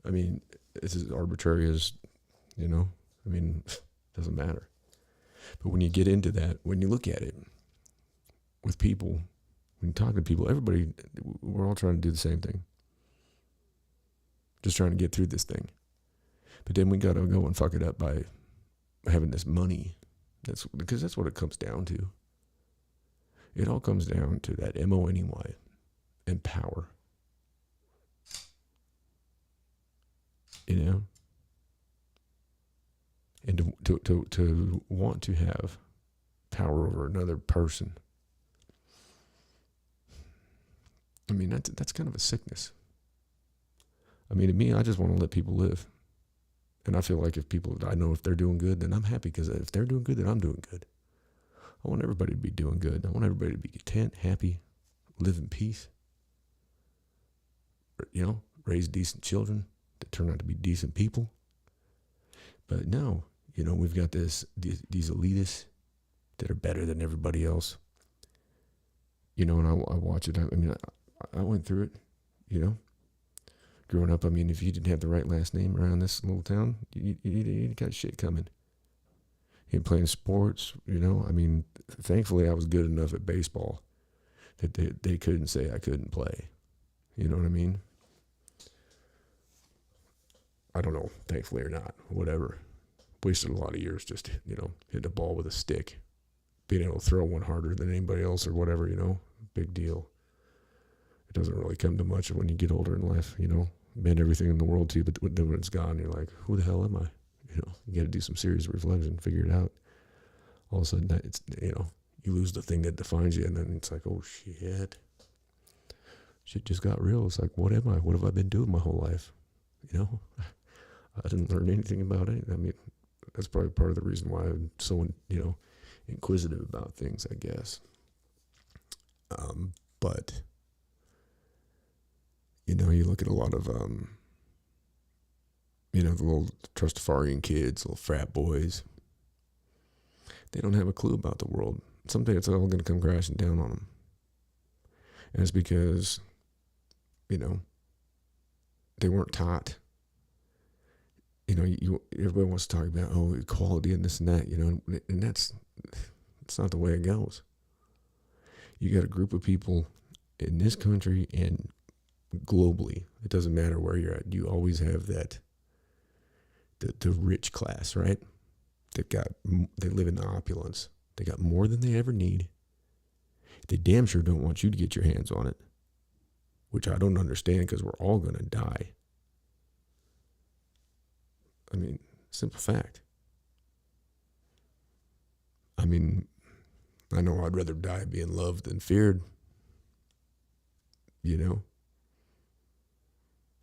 I mean, it's as arbitrary as, I mean, it doesn't matter. But when you get into that, when you look at it with people, when you talk to people, everybody, we're all trying to do the same thing. Just trying to get through this thing. But then we got to go and fuck it up by having this money. Because that's what it comes down to. It all comes down to that money and power. And to want to have power over another person. I mean, that's kind of a sickness. I mean, to me, I just want to let people live. And I feel like I know if they're doing good, then I'm happy, because if they're doing good, then I'm doing good. I want everybody to be doing good. I want everybody to be content, happy, live in peace. Raise decent children that turn out to be decent people. But no, we've got these elitists that are better than everybody else. And I watch it. I mean, I went through it, Growing up, I mean, if you didn't have the right last name around this little town, you got shit coming. And playing sports, I mean, thankfully I was good enough at baseball that they couldn't say I couldn't play. You know what I mean? I don't know, thankfully or not, whatever. Wasted a lot of years just, hitting a ball with a stick. Being able to throw one harder than anybody else or whatever, big deal. It doesn't really come to much when you get older in life, meant everything in the world to you, but then when it's gone, you're like, who the hell am I? You got to do some serious reflection, figure it out. All of a sudden, it's, you lose the thing that defines you, and then it's like, oh shit. Shit just got real. It's like, what am I? What have I been doing my whole life? I didn't learn anything about it. I mean, that's probably part of the reason why I'm so, inquisitive about things, I guess. But, you look at a lot of, the little Trustafarian kids, little frat boys. They don't have a clue about the world. Someday it's all going to come crashing down on them. And it's because, they weren't taught. Everybody wants to talk about, equality and this and that, and it's not the way it goes. You got a group of people in this country and globally. It doesn't matter where you're at. You always have that, the rich class, right? They live in opulence. They got more than they ever need. They damn sure don't want you to get your hands on it, which I don't understand, because we're all going to die. I mean, simple fact. I mean, I know I'd rather die being loved than feared,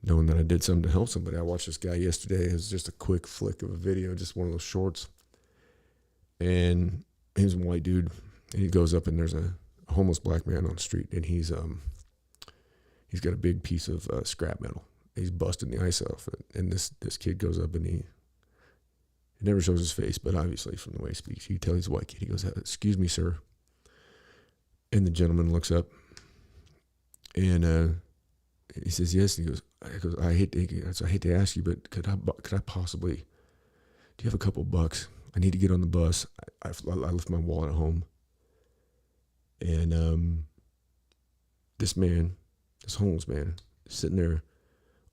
knowing that I did something to help somebody. I watched this guy yesterday. It was just a quick flick of a video, just one of those shorts. And he was a white dude. And he goes up, and there's a homeless black man on the street. And he's got a big piece of scrap metal. He's busting the ice off it. And this kid goes up, and he never shows his face, but obviously from the way he speaks, you can tell he's a white kid. He goes, "Excuse me, sir." And the gentleman looks up, and he says, "Yes." And he goes, I hate to ask you, but could I possibly, do you have a couple bucks? I need to get on the bus. I left my wallet at home. And this homeless man, is sitting there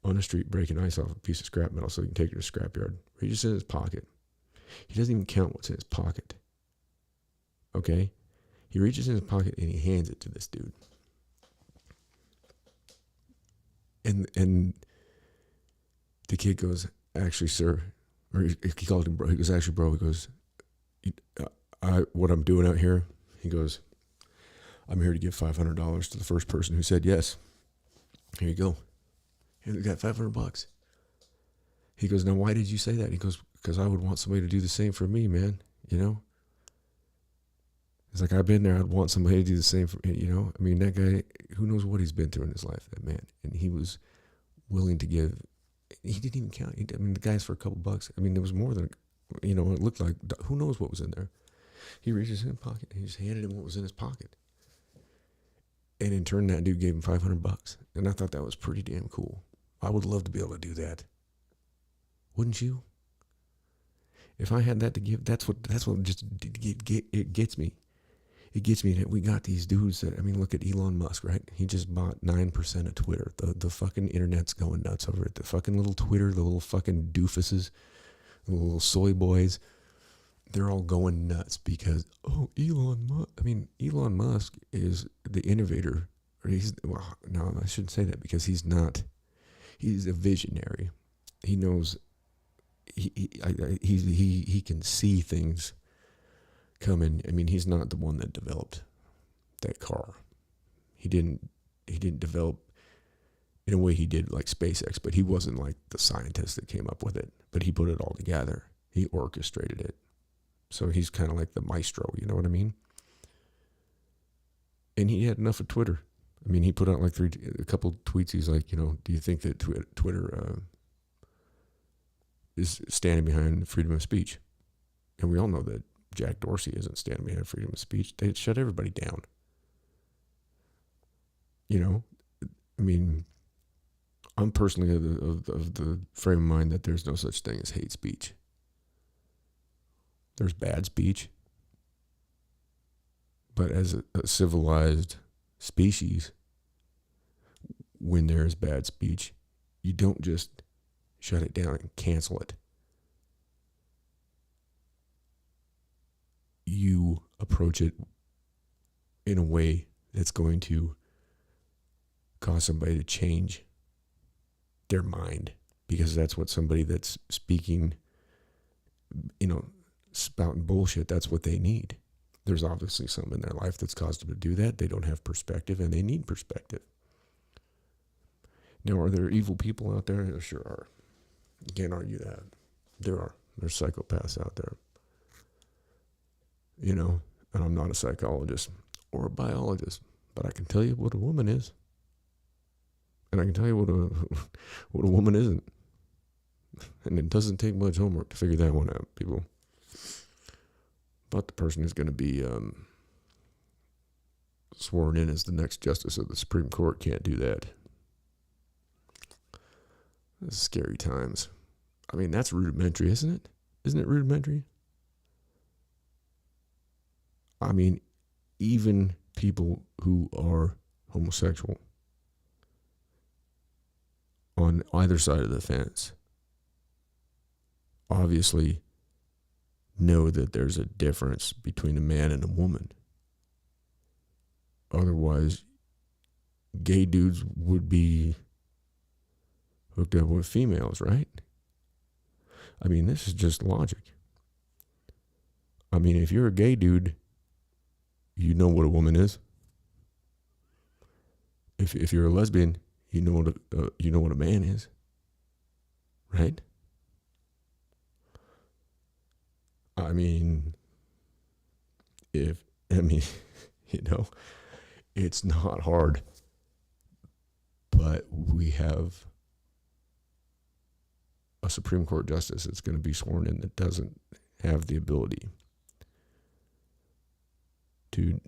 on the street breaking ice off a piece of scrap metal so he can take it to the scrapyard. Reaches in his pocket. He doesn't even count what's in his pocket. Okay? He reaches in his pocket and he hands it to this dude. And The kid goes, actually, sir, or he called him bro. He goes, actually, bro. He goes, what I'm doing out here, he goes, I'm here to give $500 to the first person who said yes. Here you go. And we got $500. He goes, now why did you say that? He goes, because I would want somebody to do the same for me, man. You know? It's like, I've been there. I'd want somebody to do the same for me, you know? I mean, that guy, who knows what he's been through in his life, that man. And he was willing to give. He didn't even count. I mean, the guy's for a couple bucks. I mean, there was more than, you know, it looked like, who knows what was in there. He reaches in his pocket. And he just handed him what was in his pocket. And in turn, that dude gave him $500. And I thought that was pretty damn cool. I would love to be able to do that. Wouldn't you? If I had that to give, that's what just it gets me. It gets me that we got these dudes that, I mean, look at Elon Musk, right? He just bought 9% of Twitter. The fucking internet's going nuts over it. The fucking little Twitter, the little fucking doofuses, the little soy boys, they're all going nuts because, Elon Musk. I mean, Elon Musk is the innovator. Or no, I shouldn't say that because he's not. He's a visionary. He knows. He can see things coming. I mean, he's not the one that developed that car. He didn't develop in a way he did like SpaceX, but he wasn't like the scientist that came up with it. But he put it all together. He orchestrated it. So he's kind of like the maestro, you know what I mean? And he had enough of Twitter. I mean, he put out like a couple tweets. He's like, you know, do you think that Twitter is standing behind freedom of speech? And we all know that Jack Dorsey isn't standing behind freedom of speech. They shut everybody down. You know, I mean, I'm personally of the frame of mind that there's no such thing as hate speech. There's bad speech. But as a civilized species, when there is bad speech, you don't just shut it down and cancel it. You approach it in a way that's going to cause somebody to change their mind, because that's what somebody that's speaking, you know, spouting bullshit, that's what they need. There's obviously some in their life that's caused them to do that. They don't have perspective, and they need perspective. Now, are there evil people out there? There sure are. You can't argue that. There are. There's psychopaths out there. You know, and I'm not a psychologist or a biologist, but I can tell you what a woman is. And I can tell you what a woman isn't. And it doesn't take much homework to figure that one out, people. But the person who's going to be sworn in as the next justice of the Supreme Court can't do that. This is scary times. I mean, that's rudimentary, isn't it? Isn't it rudimentary? I mean, even people who are homosexual on either side of the fence obviously know that there's a difference between a man and a woman. Otherwise, gay dudes would be hooked up with females, right? I mean, this is just logic. I mean, if you're a gay dude, you know what a woman is. If you're a lesbian, you know what a man is, right? I mean, you know, it's not hard, but we have a Supreme Court justice that's going to be sworn in that doesn't have the ability to,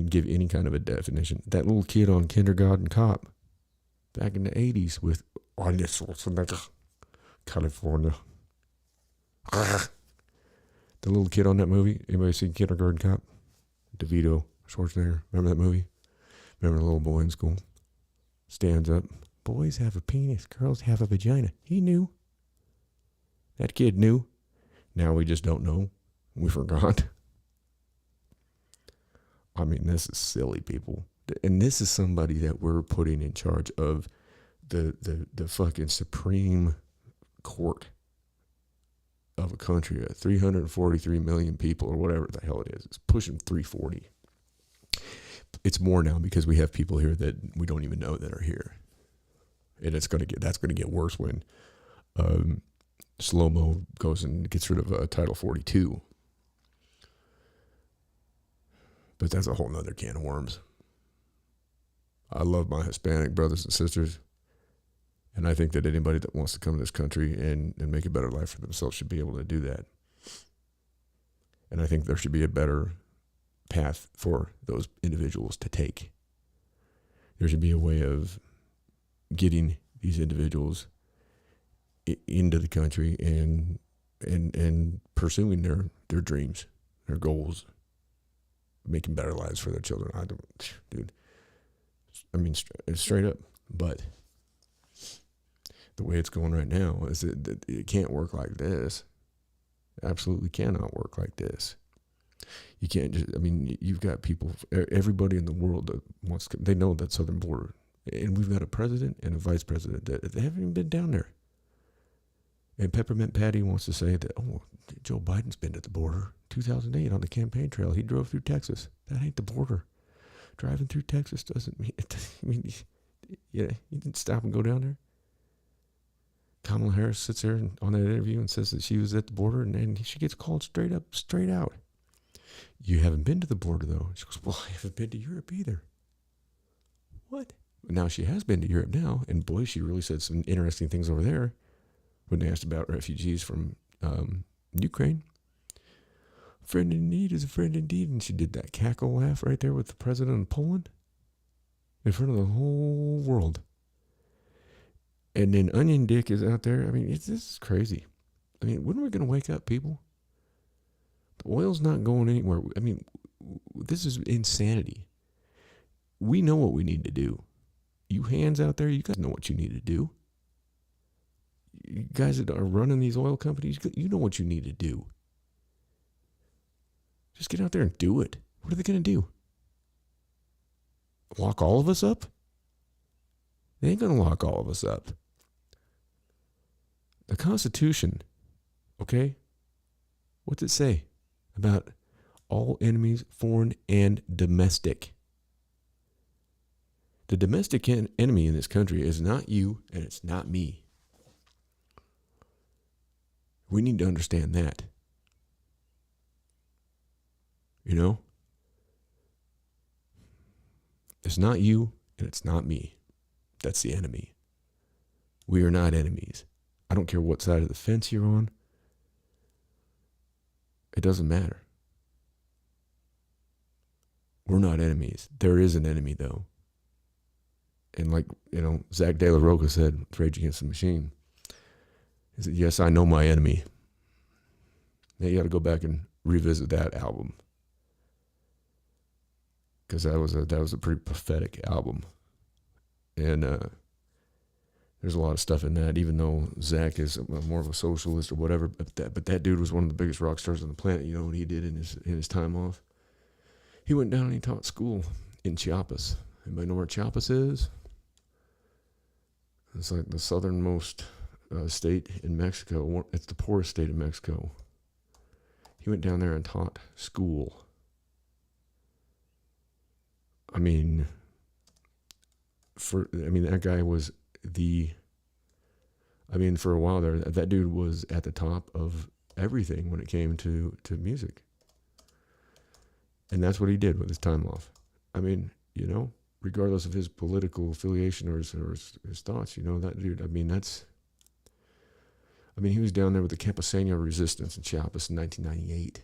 give any kind of a definition. That little kid on Kindergarten Cop back in the 80s with Arnold Schwarzenegger, California. The little kid on that movie, anybody seen Kindergarten Cop? DeVito, Schwarzenegger, remember that movie? Remember the little boy in school? Stands up. Boys have a penis, girls have a vagina. He knew. That kid knew. Now we just don't know. We forgot. I mean, this is silly, people. And this is somebody that we're putting in charge of the fucking supreme quart of a country at 343 million people or whatever the hell it is. It's pushing 340. It's more now because we have people here that we don't even know that are here. And that's going to get worse when Slow-Mo goes and gets rid of Title 42. But that's a whole nother can of worms. I love my Hispanic brothers and sisters. And I think that anybody that wants to come to this country and make a better life for themselves should be able to do that. And I think there should be a better path for those individuals to take. There should be a way of getting these individuals into the country and pursuing their dreams, their goals, making better lives for their children. Straight up. But the way it's going right now is it can't work like this. Absolutely cannot work like this. You can't just, you've got people, everybody in the world that they know that southern border. And we've got a president and a vice president that they haven't even been down there. And Peppermint Patty wants to say that, Joe Biden's been to the border. 2008 on the campaign trail, he drove through Texas. That ain't the border. Driving through Texas doesn't mean, you didn't stop and go down there. Kamala Harris sits there on that interview and says that she was at the border, and then she gets called straight out. You haven't been to the border, though. She goes, well, I haven't been to Europe either. What? Now she has been to Europe now, and boy, she really said some interesting things over there when they asked about refugees from Ukraine. A friend in need is a friend indeed, and she did that cackle laugh right there with the president of Poland in front of the whole world. And then Onion Dick is out there. This is crazy. When are we going to wake up, people? The oil's not going anywhere. This is insanity. We know what we need to do. You hands out there, you guys know what you need to do. You guys that are running these oil companies, you know what you need to do. Just get out there and do it. What are they going to do? Lock all of us up? They ain't going to lock all of us up. The Constitution, okay? What's it say about all enemies, foreign and domestic? The domestic enemy in this country is not you and it's not me. We need to understand that. It's not you and it's not me. That's the enemy. We are not enemies. I don't care what side of the fence you're on. It doesn't matter. We're not enemies. There is an enemy, though. And Zach De La Rocha said, Rage Against the Machine, he said, yes, I know my enemy. Now you got to go back and revisit that album. Because that was a pretty pathetic album. And there's a lot of stuff in that, even though Zach is more of a socialist or whatever. But that dude was one of the biggest rock stars on the planet. You know what he did in his time off? He went down and he taught school in Chiapas. Anybody know where Chiapas is? It's like the southernmost state in Mexico. It's the poorest state in Mexico. He went down there and taught school. That guy was for a while there, that dude was at the top of everything when it came to music. And that's what he did with his time off. Regardless of his political affiliation or his thoughts, that dude, he was down there with the Campesino resistance in Chiapas in 1998.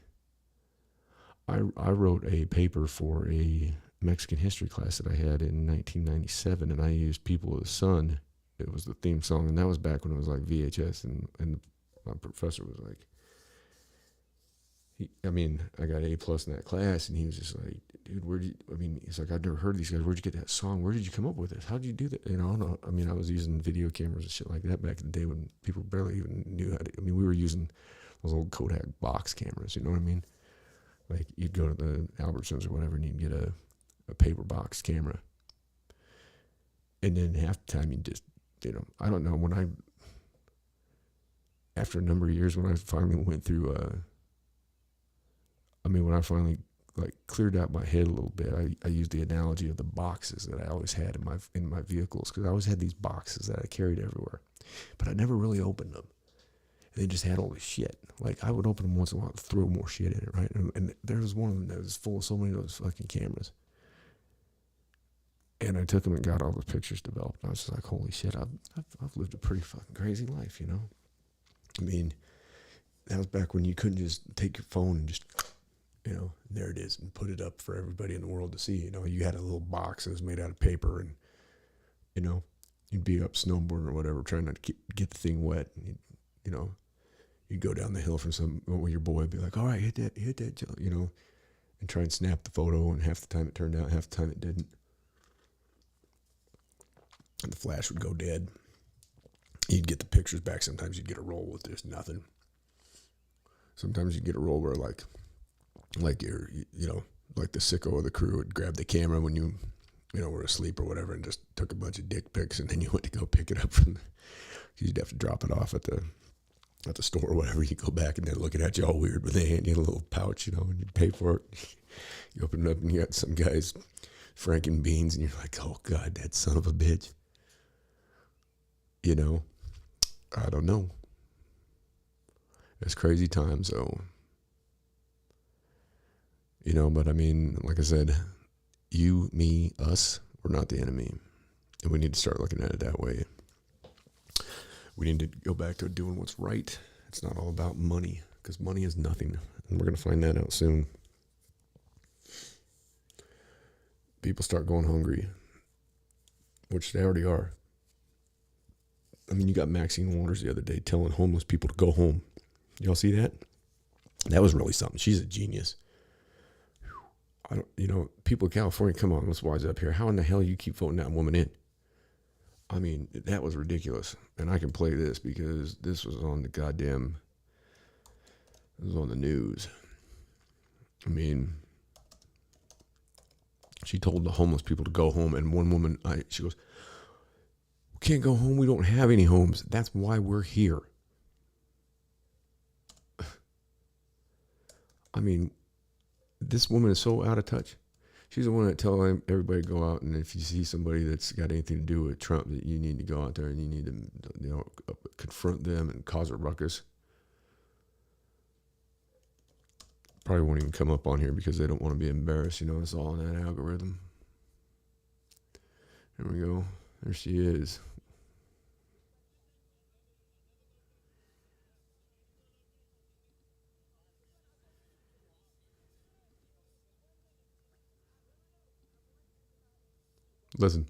I wrote a paper for a Mexican history class that I had in 1997, and I used People of the Sun. It was the theme song, and that was back when it was like VHS, and my professor was like, I got A+ in that class, and he was just like, dude, he's like, I've never heard of these guys. Where'd you get that song? Where did you come up with this? How'd you do that? I was using video cameras and shit like that back in the day when people barely even knew how to, we were using those old Kodak box cameras, you know what I mean? Like, you'd go to the Albertsons or whatever, and you'd get a paper box camera. And then half the time you just, I don't know, when after a number of years, when I finally went through, when I finally like cleared out my head a little bit, I used the analogy of the boxes that I always had in my vehicles, because I always had these boxes that I carried everywhere, but I never really opened them. They just had all this shit. Like, I would open them once in a while, throw more shit in it, right? And there was one of them that was full of so many of those fucking cameras. And I took them and got all the pictures developed. And I was just like, holy shit, I've lived a pretty fucking crazy life, you know? I mean, that was back when you couldn't just take your phone and just, you know, there it is, and put it up for everybody in the world to see. You know, you had a little box that was made out of paper, and, you know, you'd be up snowboarding or whatever, trying not to get the thing wet. And you know, you'd go down the hill from your boy would be like, all right, hit that, you know, and try and snap the photo, and half the time it turned out, half the time it didn't. And the flash would go dead. You'd get the pictures back. Sometimes you'd get a roll with there's nothing. Sometimes you'd get a roll where like you're, you know, like the sicko of the crew would grab the camera when you know, were asleep or whatever, and just took a bunch of dick pics, and then you went to go pick it up from you'd have to drop it off at the store or whatever. You go back and they're looking at you all weird with a hand in a little pouch, you know, and you pay for it. You open it up and you got some guys franking beans, and you're like, oh God, that son of a bitch. You know, I don't know. It's crazy times, though. You know, but I mean, like I said, you, me, us, we're not the enemy. And we need to start looking at it that way. We need to go back to doing what's right. It's not all about money, because money is nothing. And we're going to find that out soon. People start going hungry, which they already are. I mean, you got Maxine Waters the other day telling homeless people to go home. Y'all see that? That was really something. She's a genius. You know, people in California, come on, let's wise up here. How in the hell you keep voting that woman in? I mean, that was ridiculous. And I can play this because this was on it was on the news. I mean, she told the homeless people to go home, and one woman, she goes, we can't go home, we don't have any homes. That's why we're here. I mean, this woman is so out of touch. She's the one that tells everybody to go out, and if you see somebody that's got anything to do with Trump, that you need to go out there and you need to, you know, confront them and cause a ruckus. Probably won't even come up on here because they don't want to be embarrassed. You know, it's all in that algorithm. There we go. There she is. Listen.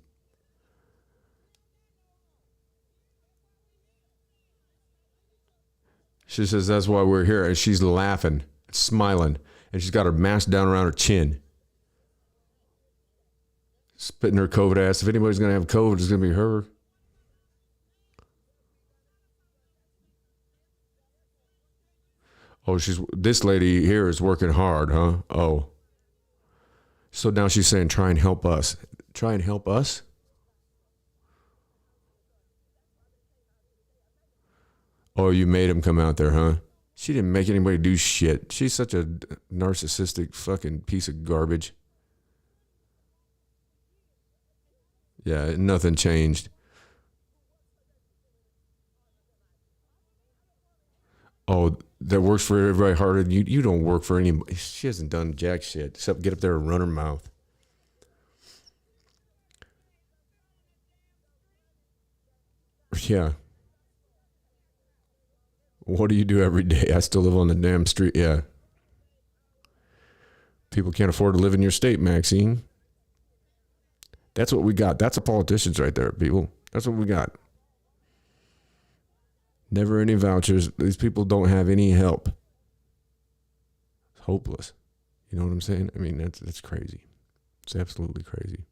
She says that's why we're here, and she's laughing, smiling, and she's got her mask down around her chin. Spitting her COVID ass. If anybody's going to have COVID, it's going to be her. Oh, this lady here is working hard, huh? Oh. So now she's saying, try and help us. Try and help us? Oh, you made him come out there, huh? She didn't make anybody do shit. She's such a narcissistic fucking piece of garbage. Yeah, nothing changed. Oh, that works for everybody harder than you. You don't work for anybody. She hasn't done jack shit except get up there and run her mouth. Yeah. What do you do every day? I still live on the damn street. Yeah. People can't afford to live in your state, Maxine. That's what we got. That's the politicians right there, people. That's what we got. Never any vouchers. These people don't have any help. It's hopeless. You know what I'm saying? I mean, that's crazy. It's absolutely crazy.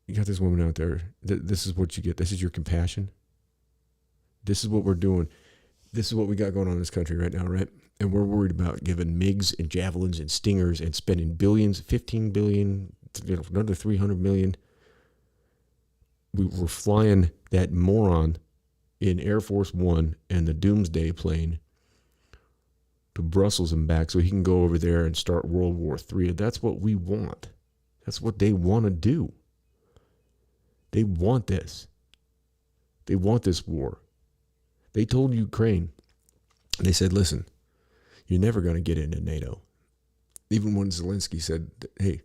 You got this woman out there. This is what you get. This is your compassion. This is what we're doing. This is what we got going on in this country right now, right? And we're worried about giving MiGs and Javelins and Stingers and spending billions, 15 billion, another 300 million. We're flying that moron in Air Force One and the Doomsday plane to Brussels and back so he can go over there and start World War III. That's what we want. That's what they want to do. They want this. They want this war. They told Ukraine, they said, listen, you're never going to get into NATO. Even when Zelensky said, hey,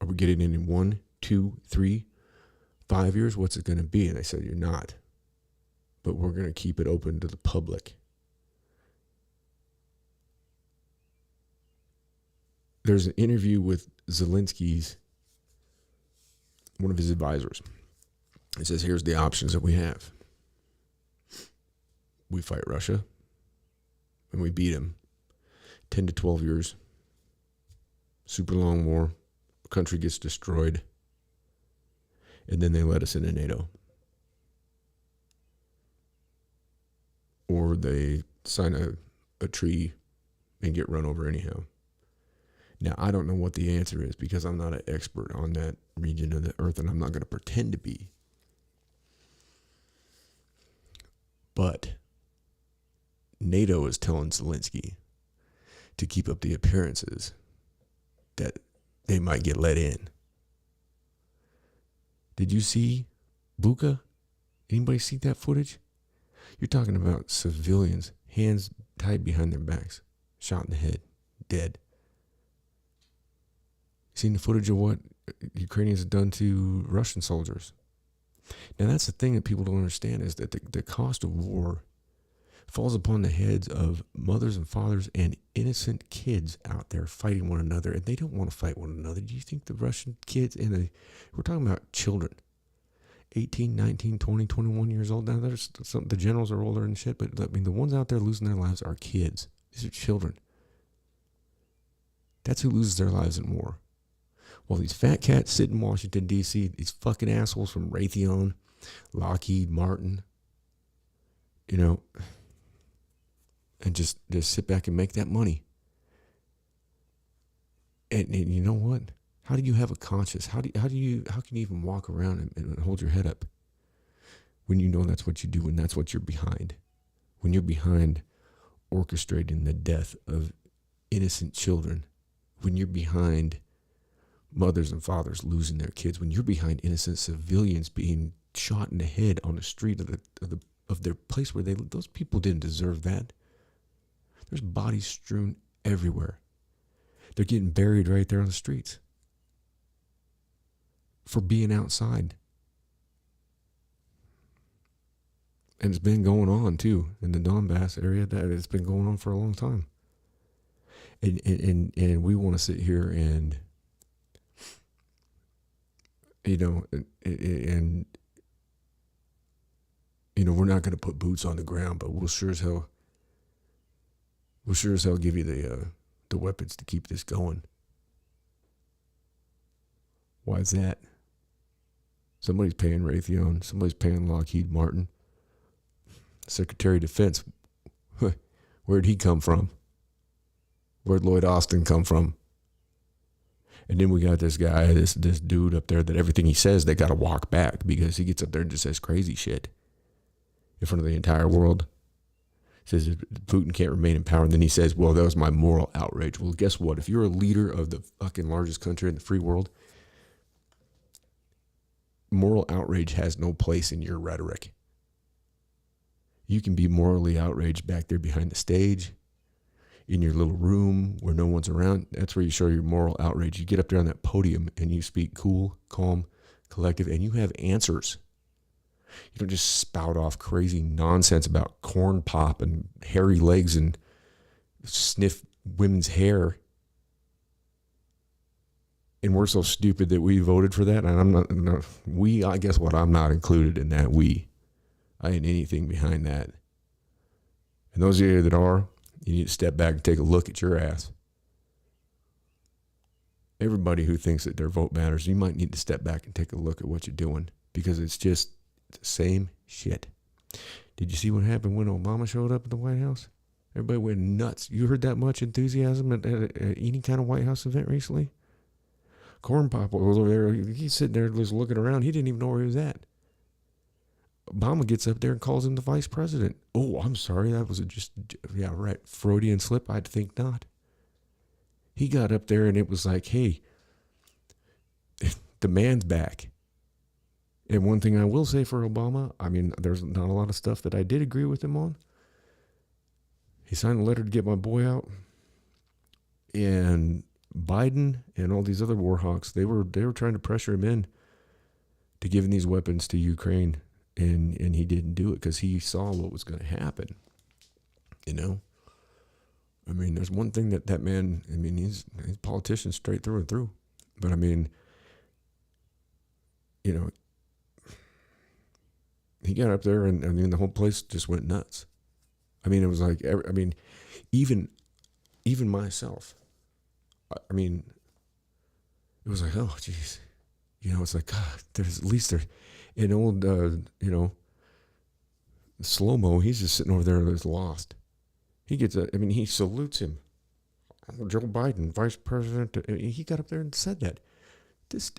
are we getting in 1, 2, 3, 5 years? What's it going to be? And they said, you're not. But we're going to keep it open to the public. There's an interview with Zelensky's, one of his advisors. It says, here's the options that we have. We fight Russia, and we beat him. 10 to 12 years. Super long war. The country gets destroyed. And then they let us into NATO. Or they sign a treaty and get run over anyhow. Now, I don't know what the answer is because I'm not an expert on that region of the earth, and I'm not going to pretend to be. But NATO is telling Zelensky to keep up the appearances that they might get let in. Did you see Bucha? Anybody see that footage? You're talking about civilians, hands tied behind their backs, shot in the head, dead. Seen the footage of what Ukrainians have done to Russian soldiers? Now, that's the thing that people don't understand is that the cost of war falls upon the heads of mothers and fathers and innocent kids out there fighting one another, and they don't want to fight one another. Do you think the Russian kids, we're talking about children, 18, 19, 20, 21 years old. Now, the generals are older and shit, but I mean, the ones out there losing their lives are kids. These are children. That's who loses their lives in war. Well, these fat cats sit in Washington, D.C., these fucking assholes from Raytheon, Lockheed Martin, and just sit back and make that money. And you know what? How do you have a conscience? How can you even walk around and hold your head up when you know that's what you do and that's what you're behind? When you're behind orchestrating the death of innocent children, when you're behind mothers and fathers losing their kids, when you're behind innocent civilians being shot in the head on the street of their place where those people didn't deserve that. There's bodies strewn everywhere. They're getting buried right there on the streets for being outside. And it's been going on too in the Donbass area. That it's been going on for a long time. And we want to sit here and we're not going to put boots on the ground, but we'll sure as hell give you the weapons to keep this going. Why is that? Somebody's paying Raytheon. Somebody's paying Lockheed Martin. Secretary of Defense. Where'd he come from? Where'd Lloyd Austin come from? And then we got this guy, this dude up there that everything he says, they got to walk back because he gets up there and just says crazy shit in front of the entire world. Says Putin can't remain in power. And then he says, well, that was my moral outrage. Well, guess what? If you're a leader of the fucking largest country in the free world, moral outrage has no place in your rhetoric. You can be morally outraged back there behind the stage, in your little room where no one's around. That's where you show your moral outrage. You get up there on that podium and you speak cool, calm, collective, and you have answers. You don't just spout off crazy nonsense about corn pop and hairy legs and sniff women's hair. And we're so stupid that we voted for that. And I'm not, no, we, I guess what, I'm not included in that. I ain't anything behind that. And those of you that are, you need to step back and take a look at your ass. Everybody who thinks that their vote matters, you might need to step back and take a look at what you're doing because it's just the same shit. Did you see what happened when Obama showed up at the White House? Everybody went nuts. You heard that much enthusiasm at any kind of White House event recently? Corn Pop was over there. He's sitting there just looking around. He didn't even know where he was at. Obama gets up there and calls him the vice president. Oh, I'm sorry. That was yeah, right. Freudian slip. I'd think not. He got up there and it was like, hey, the man's back. And one thing I will say for Obama, I mean, there's not a lot of stuff that I did agree with him on. He signed a letter to get my boy out. And Biden and all these other war hawks, they were trying to pressure him in to giving these weapons to Ukraine. And he didn't do it because he saw what was going to happen. You know? I mean, there's one thing that man, I mean, he's a politician straight through and through. But I mean, you know, he got up there and I mean, the whole place just went nuts. I mean, it was like, I mean, even myself, I mean, it was like, oh, geez. You know, it's like, God, there's at least there, an old, you know, slow-mo, he's just sitting over there that's lost. He gets, I mean, he salutes him. Joe Biden, vice president. He got up there and said that. This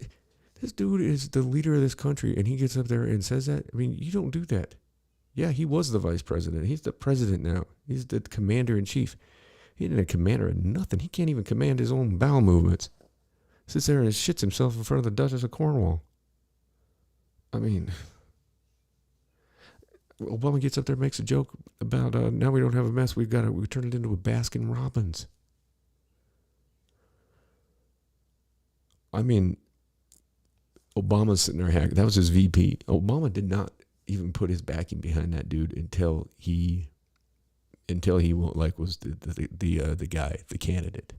dude is the leader of this country, and he gets up there and says that. I mean, you don't do that. Yeah, he was the vice president. He's the president now. He's the commander-in-chief. He ain't a commander of nothing. He can't even command his own bowel movements. Sits there and shits himself in front of the Duchess of Cornwall. I mean, Obama gets up there and makes a joke about now we don't have a mess. We turn it into a Baskin Robbins. I mean, Obama's sitting there hacking. That was his VP. Obama did not even put his backing behind that dude until he was the guy, the candidate.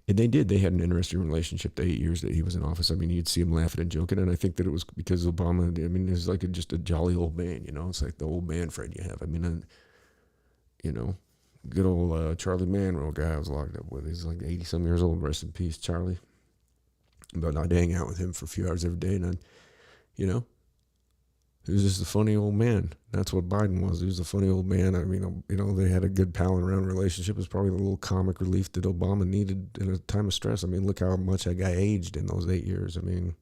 And they had an interesting relationship the 8 years that he was in office. I mean, you'd see him laughing and joking, and I think that it was because Obama, I mean, he was like just a jolly old man, you know? It's like the old man friend you have. I mean, you know, good old Charlie Manro guy I was locked up with. He's like 80-some years old. Rest in peace, Charlie. But I'd hang out with him for a few hours every day, and you know, he was just a funny old man. That's what Biden was. He was a funny old man. I mean, you know, they had a good pal around relationship. It was probably a little comic relief that Obama needed in a time of stress. I mean, look how much that guy aged in those 8 years. I mean,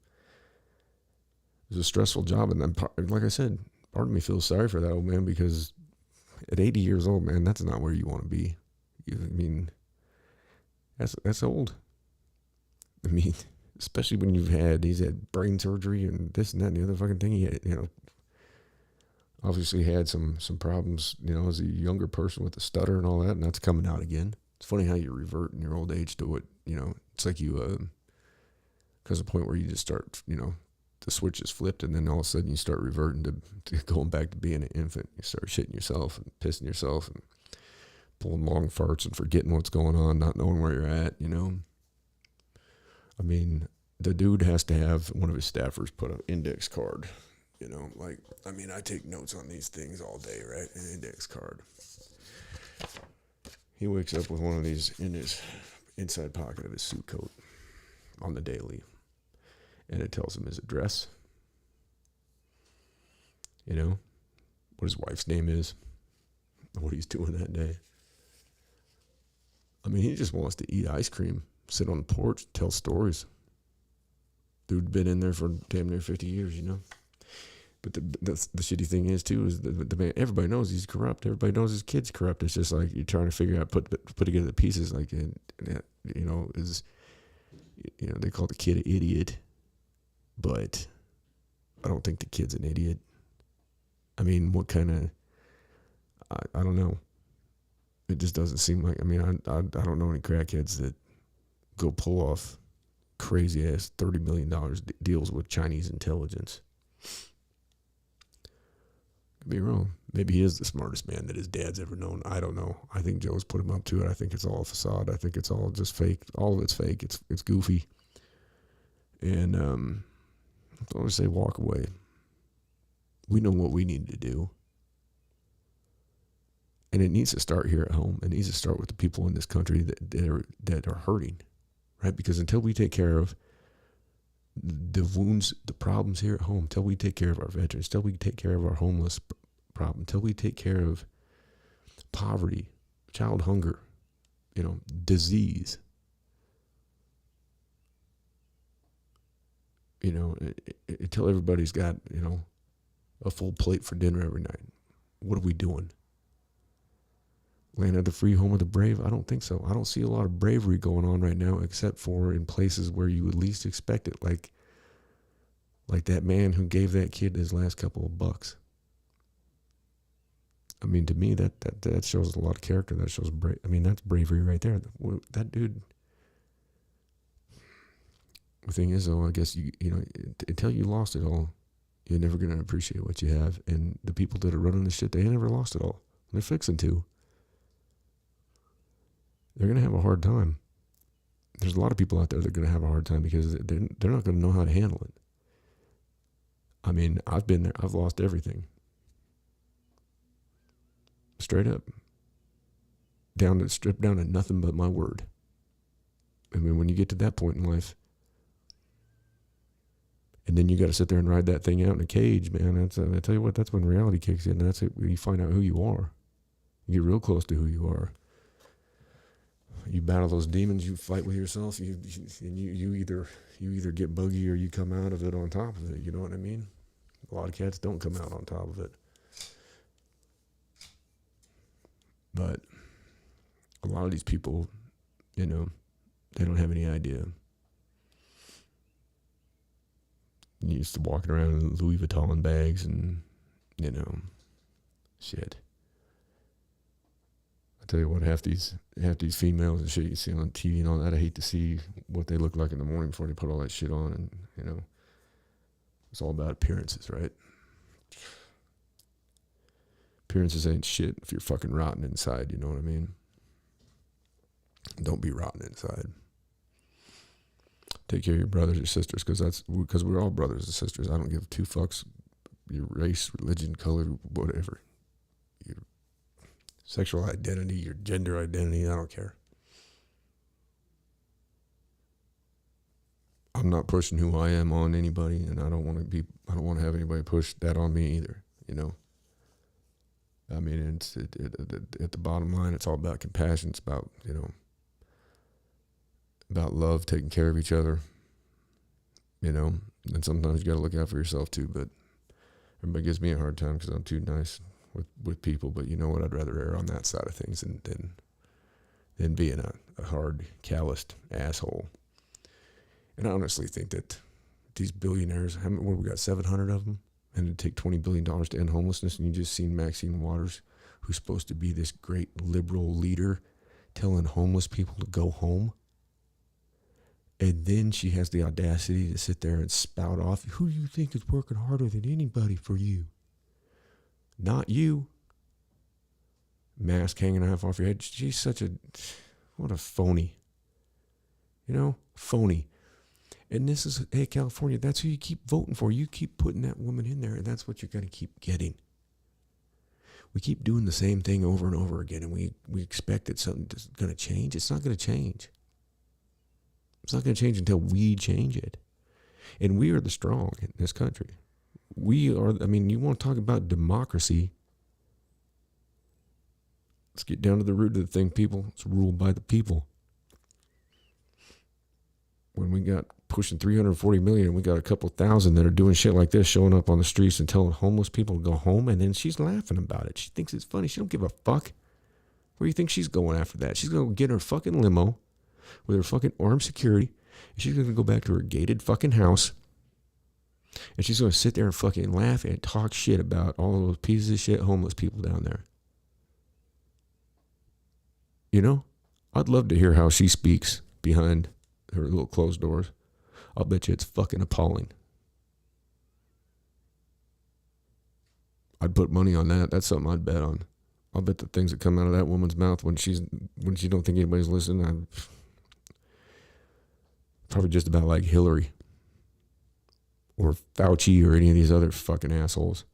it was a stressful job. And then, like I said, part of me feels sorry for that old man because at 80 years old, man, that's not where you want to be. I mean, that's old. I mean, especially when he's had brain surgery and this and that and the other fucking thing. He had, you know, obviously had some problems, you know, as a younger person with a stutter and all that, and that's coming out again. It's funny how you revert in your old age to what, you know, it's like you, comes a point where you just start, you know, the switch is flipped, and then all of a sudden you start reverting to going back to being an infant. You start shitting yourself and pissing yourself and pulling long farts and forgetting what's going on, not knowing where you're at, you know. I mean, the dude has to have one of his staffers put an index card. You know, like, I mean, I take notes on these things all day, right? An index card. He wakes up with one of these in his inside pocket of his suit coat on the daily. And it tells him his address. You know, what his wife's name is. What he's doing that day. I mean, he just wants to eat ice cream, sit on the porch, tell stories. Dude's been in there for damn near 50 years, you know. But the shitty thing is too is the man. Everybody knows he's corrupt. Everybody knows his kid's corrupt. It's just like you're trying to figure out put together the pieces. Like, and you know, they call the kid an idiot, but I don't think the kid's an idiot. I mean, what kind of? I don't know. It just doesn't seem like. I mean, I don't know any crackheads that go pull off crazy ass $30 million deals with Chinese intelligence. Could be wrong. Maybe he is the smartest man that his dad's ever known. I don't know. I think Joe's put him up to it. I think it's all a facade. I think it's all just fake. All of it's fake. It's goofy. And I always say walk away. We know what we need to do. And it needs to start here at home. It needs to start with the people in this country that are hurting, right? Because until we take care of the wounds, the problems here at home, until we take care of our veterans, until we take care of our homeless problem, until we take care of poverty, child hunger, you know, disease, you know, until everybody's got, you know, a full plate for dinner every night. What are we doing? Land of the free, home of the brave? I don't think so. I don't see a lot of bravery going on right now, except for in places where you would least expect it, like that man who gave that kid his last couple of bucks. I mean, to me, that shows a lot of character. That shows that's bravery right there. That dude. The thing is, though, I guess you know, until you lost it all, you're never gonna appreciate what you have. And the people that are running this shit, they ain't never lost it all. They're fixing to. They're gonna have a hard time. There's a lot of people out there that are gonna have a hard time because they're not gonna know how to handle it. I mean, I've been there. I've lost everything. Straight up. Stripped down to nothing but my word. I mean, when you get to that point in life, and then you got to sit there and ride that thing out in a cage, man. I tell you what, that's when reality kicks in. That's it. You find out who you are. You get real close to who you are. You battle those demons. You fight with yourself. You either get buggy or you come out of it on top of it. You know what I mean? A lot of cats don't come out on top of it. But a lot of these people, you know, they don't have any idea. You used to walking around in Louis Vuitton bags and, you know, shit. I tell you what, half these females and shit you see on TV and all that, I hate to see what they look like in the morning before they put all that shit on. And, you know, it's all about appearances, right? Appearances ain't shit if you're fucking rotten inside, you know what I mean? Don't be rotten inside. Take care of your brothers and sisters, because we're all brothers and sisters. I don't give two fucks your race, religion, color, whatever. Your sexual identity, your gender identity, I don't care. I'm not pushing who I am on anybody, and I don't want to have anybody push that on me either, you know? I mean, at the bottom line, it's all about compassion. It's about, you know, about love, taking care of each other, you know. And sometimes you got to look out for yourself too. But everybody gives me a hard time because I'm too nice with people. But you know what? I'd rather err on that side of things than being a hard, calloused asshole. And I honestly think that these billionaires, we got 700 of them? And it'd take $20 billion to end homelessness. And you just seen Maxine Waters, who's supposed to be this great liberal leader, telling homeless people to go home. And then she has the audacity to sit there and spout off, who do you think is working harder than anybody for you? Not you. Mask hanging half off your head. She's what a phony. You know, phony. And this is, hey, California, that's who you keep voting for. You keep putting that woman in there, and that's what you're going to keep getting. We keep doing the same thing over and over again, and we expect that something's going to change. It's not going to change. It's not going to change until we change it. And we are the strong in this country. We are, I mean, you want to talk about democracy. Let's get down to the root of the thing, people. It's ruled by the people. When we got pushing 340 million and we got a couple thousand that are doing shit like this, showing up on the streets and telling homeless people to go home, and then she's laughing about it. She thinks it's funny. She don't give a fuck. Where do you think she's going after that? She's going to get her fucking limo with her fucking armed security, and she's going to go back to her gated fucking house, and she's going to sit there and fucking laugh and talk shit about all those pieces of shit homeless people down there. You know? I'd love to hear how she speaks behind her little closed doors. I'll bet you it's fucking appalling. I'd put money on that. That's something I'd bet on. I'll bet the things that come out of that woman's mouth when she don't think anybody's listening, I'm probably just about like Hillary or Fauci or any of these other fucking assholes.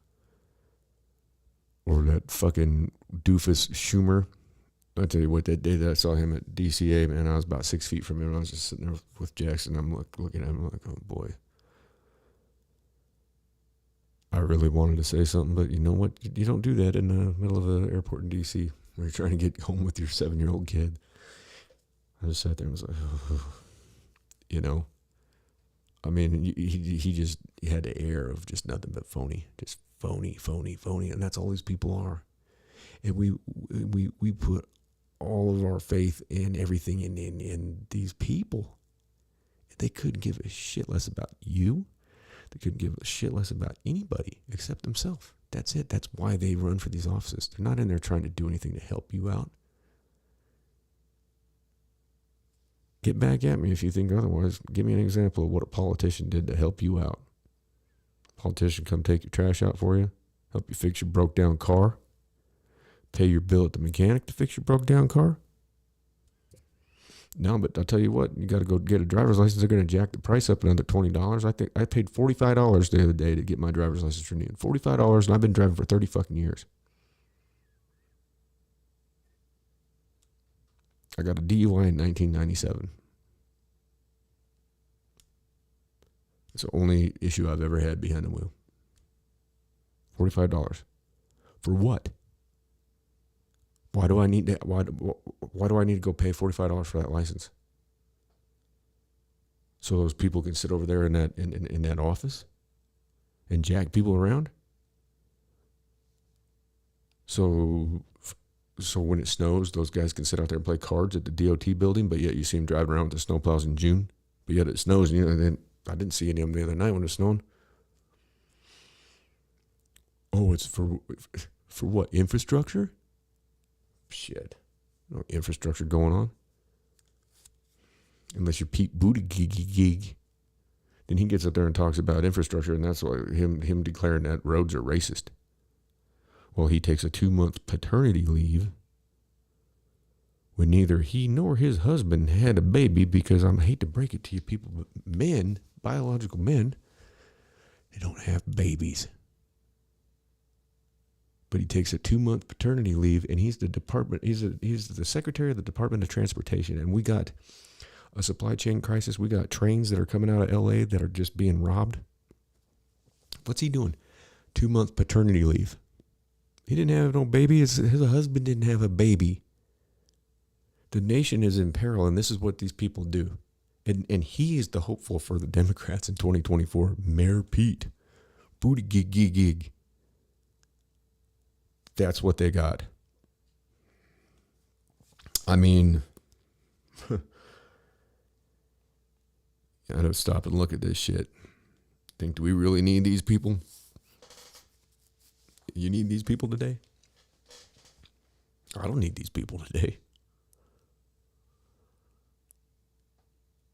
Or that fucking doofus Schumer. I tell you what, that day that I saw him at DCA, man, I was about 6 feet from him, and I was just sitting there with Jackson. I'm looking at him like, oh boy. I really wanted to say something, but you know what? You don't do that in the middle of an airport in DC where you're trying to get home with your 7-year-old kid. I just sat there and was like, oh. You know? I mean, he had the air of just nothing but phony. Just phony, phony, phony, and that's all these people are. And we put all of our faith in everything in these people. They couldn't give a shit less about you. They couldn't give a shit less about anybody except themselves. That's it. That's why they run for these offices. They're not in there trying to do anything to help you out. Get back at me if you think otherwise. Give me an example of what a politician did to help you out. Politician come take your trash out for you, help you fix your broke down car, pay your bill at the mechanic to fix your broke down car. No, but I'll tell you what, you got to go get a driver's license. They're going to jack the price up another $20. I think I paid $45 the other day to get my driver's license renewed. $45, and I've been driving for 30 fucking years. I got a DUI in 1997. It's the only issue I've ever had behind the wheel. $45. For what? Why do I need to? Why do I need to go pay $45 for that license? So those people can sit over there in that office and jack people around. So when it snows, those guys can sit out there and play cards at the DOT building, but yet you see them driving around with the snowplows in June. But yet it snows, and then I didn't see any of them the other night when it was snowing. Oh, it's for what? Infrastructure? Shit. No infrastructure going on. Unless you're Pete Buttigieg. Then he gets up there and talks about infrastructure, and that's why him declaring that roads are racist. Well, he takes a 2-month paternity leave when neither he nor his husband had a baby, because I hate to break it to you people, but men, biological men, they don't have babies. But he takes a 2-month paternity leave, and he's the secretary of the Department of Transportation, and we got a supply chain crisis. We got trains that are coming out of LA that are just being robbed. What's he doing? 2-month paternity leave. He didn't have no baby. His husband didn't have a baby. The nation is in peril, and this is what these people do. And he is the hopeful for the Democrats in 2024. Mayor Pete Buttigieg. That's what they got. I mean, I gotta stop and look at this shit. Do we really need these people? You need these people today? I don't need these people today.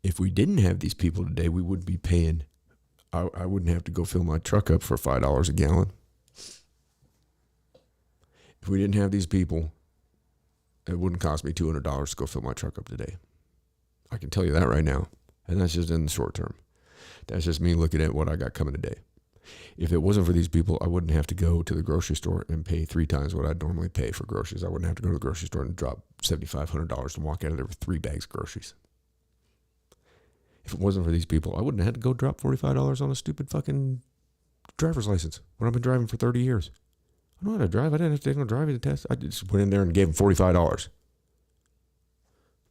If we didn't have these people today, we wouldn't be paying. I wouldn't have to go fill my truck up for $5 a gallon. If we didn't have these people, it wouldn't cost me $200 to go fill my truck up today. I can tell you that right now. And that's just in the short term. That's just me looking at what I got coming today. If it wasn't for these people, I wouldn't have to go to the grocery store and pay 3 times what I'd normally pay for groceries. I wouldn't have to go to the grocery store and drop $7,500 and walk out of there with 3 bags of groceries. If it wasn't for these people, I wouldn't have had to go drop $45 on a stupid fucking driver's license when I've been driving for 30 years. I know how to drive. I didn't have to take no driving test. I just went in there and gave them $45.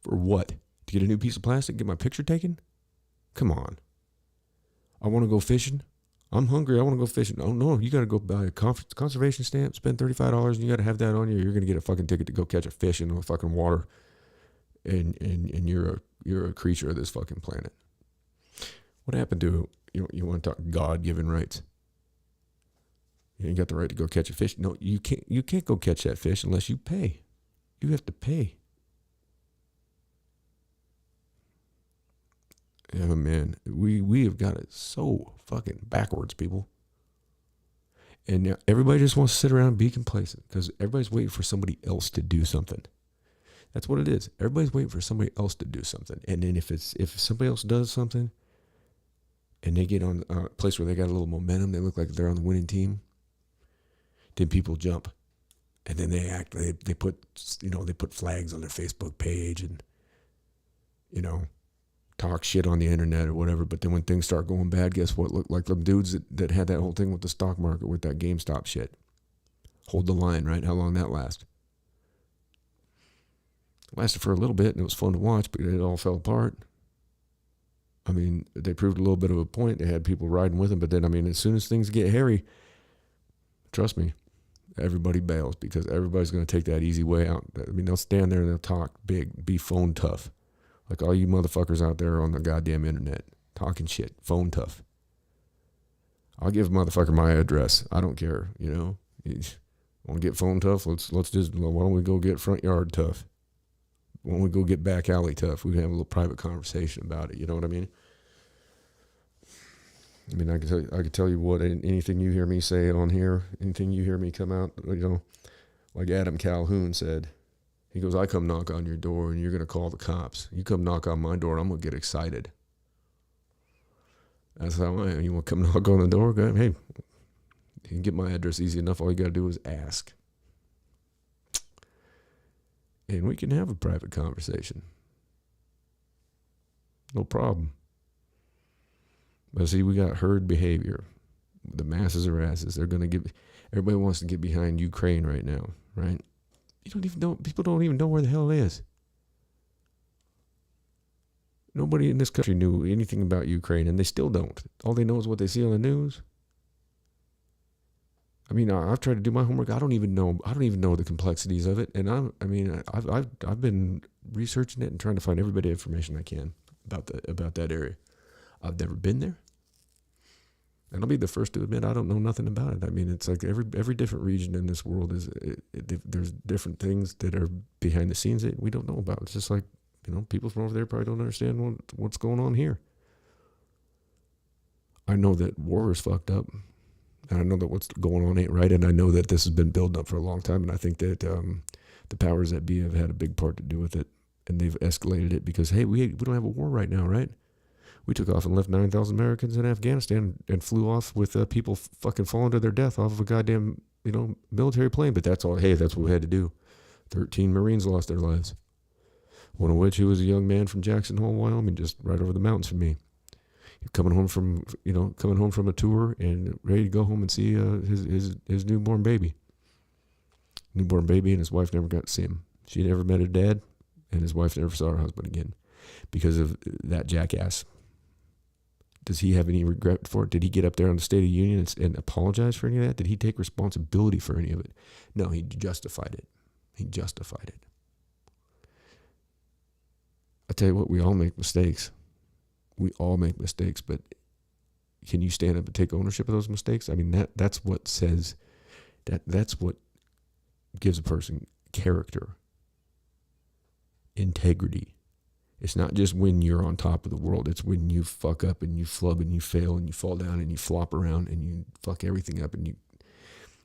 For what? To get a new piece of plastic? Get my picture taken? Come on. I want to go fishing. I'm hungry. I want to go fishing. Oh, no. You got to go buy a conservation stamp, spend $35, and you got to have that on you. You're going to get a fucking ticket to go catch a fish in the fucking water. And you're a creature of this fucking planet. What happened to, you want to talk God-given rights? You got the right to go catch a fish. No, you can't go catch that fish unless you pay. You have to pay. Yeah, man, we have got it so fucking backwards, people. And everybody just wants to sit around and be complacent because everybody's waiting for somebody else to do something. That's what it is. Everybody's waiting for somebody else to do something. And then if somebody else does something and they get on a place where they got a little momentum, they look like they're on the winning team, then people jump. And then they put flags on their Facebook page and, talk shit on the internet or whatever. But then when things start going bad, guess what? Look like them dudes that had that whole thing with the stock market with that GameStop shit. Hold the line, right? How long that lasts? It lasted for a little bit and it was fun to watch, but it all fell apart. I mean, they proved a little bit of a point. They had people riding with them, but then, as soon as things get hairy, Trust me, everybody bails because everybody's going to take that easy way out. I mean, they'll stand there and they'll talk big, be phone tough. Like all you motherfuckers out there on the goddamn internet talking shit, phone tough. I'll give a motherfucker my address. I don't care, you know. You want to get phone tough? Let's just, why don't we go get front yard tough? Why don't we go get back alley tough? We can have a little private conversation about it. You know what I mean? I mean, I can tell you what, anything you hear me say on here, anything you hear me come out, you know, like Adam Calhoun said, he goes, I come knock on your door and you're going to call the cops. You come knock on my door and I'm going to get excited. That's how I am. You want to come knock on the door? Go ahead. Hey, you can get my address easy enough. All you got to do is ask. And we can have a private conversation. No problem. But see, we got herd behavior. The masses are asses. They're going to get, everybody wants to get behind Ukraine right now, right? You don't even know, people don't even know where the hell it is. Nobody in this country knew anything about Ukraine, and they still don't. All they know is what they see on the news. I mean, I've tried to do my homework. I don't even know the complexities of it, and I've been researching it and trying to find every bit of information I can about that area. I've never been there, and I'll be the first to admit I don't know nothing about it. I mean, it's like every different region in this world there's different things that are behind the scenes that we don't know about. It's just like, you know, people from over there probably don't understand what's going on here. I know that war is fucked up, and I know that what's going on ain't right, and I know that this has been building up for a long time, and I think that the powers that be have had a big part to do with it, and they've escalated it because, hey, we don't have a war right now, right? We took off and left 9,000 Americans in Afghanistan and flew off with people fucking falling to their death off of a goddamn, you know, military plane, but that's all, hey, that's what we had to do. 13 Marines lost their lives. One of which, he was a young man from Jackson Hole, Wyoming, just right over the mountains from me. Coming home from a tour and ready to go home and see his newborn baby. Newborn baby, and his wife never got to see him. She never met her dad, and his wife never saw her husband again because of that jackass. Does he have any regret for it? Did he get up there on the State of the Union and apologize for any of that? Did he take responsibility for any of it? No, he justified it. He justified it. I tell you what, we all make mistakes. We all make mistakes, but can you stand up and take ownership of those mistakes? I mean, that's what says, that's what gives a person character, integrity. It's not just when you're on top of the world. It's when you fuck up and you flub and you fail and you fall down and you flop around and you fuck everything up and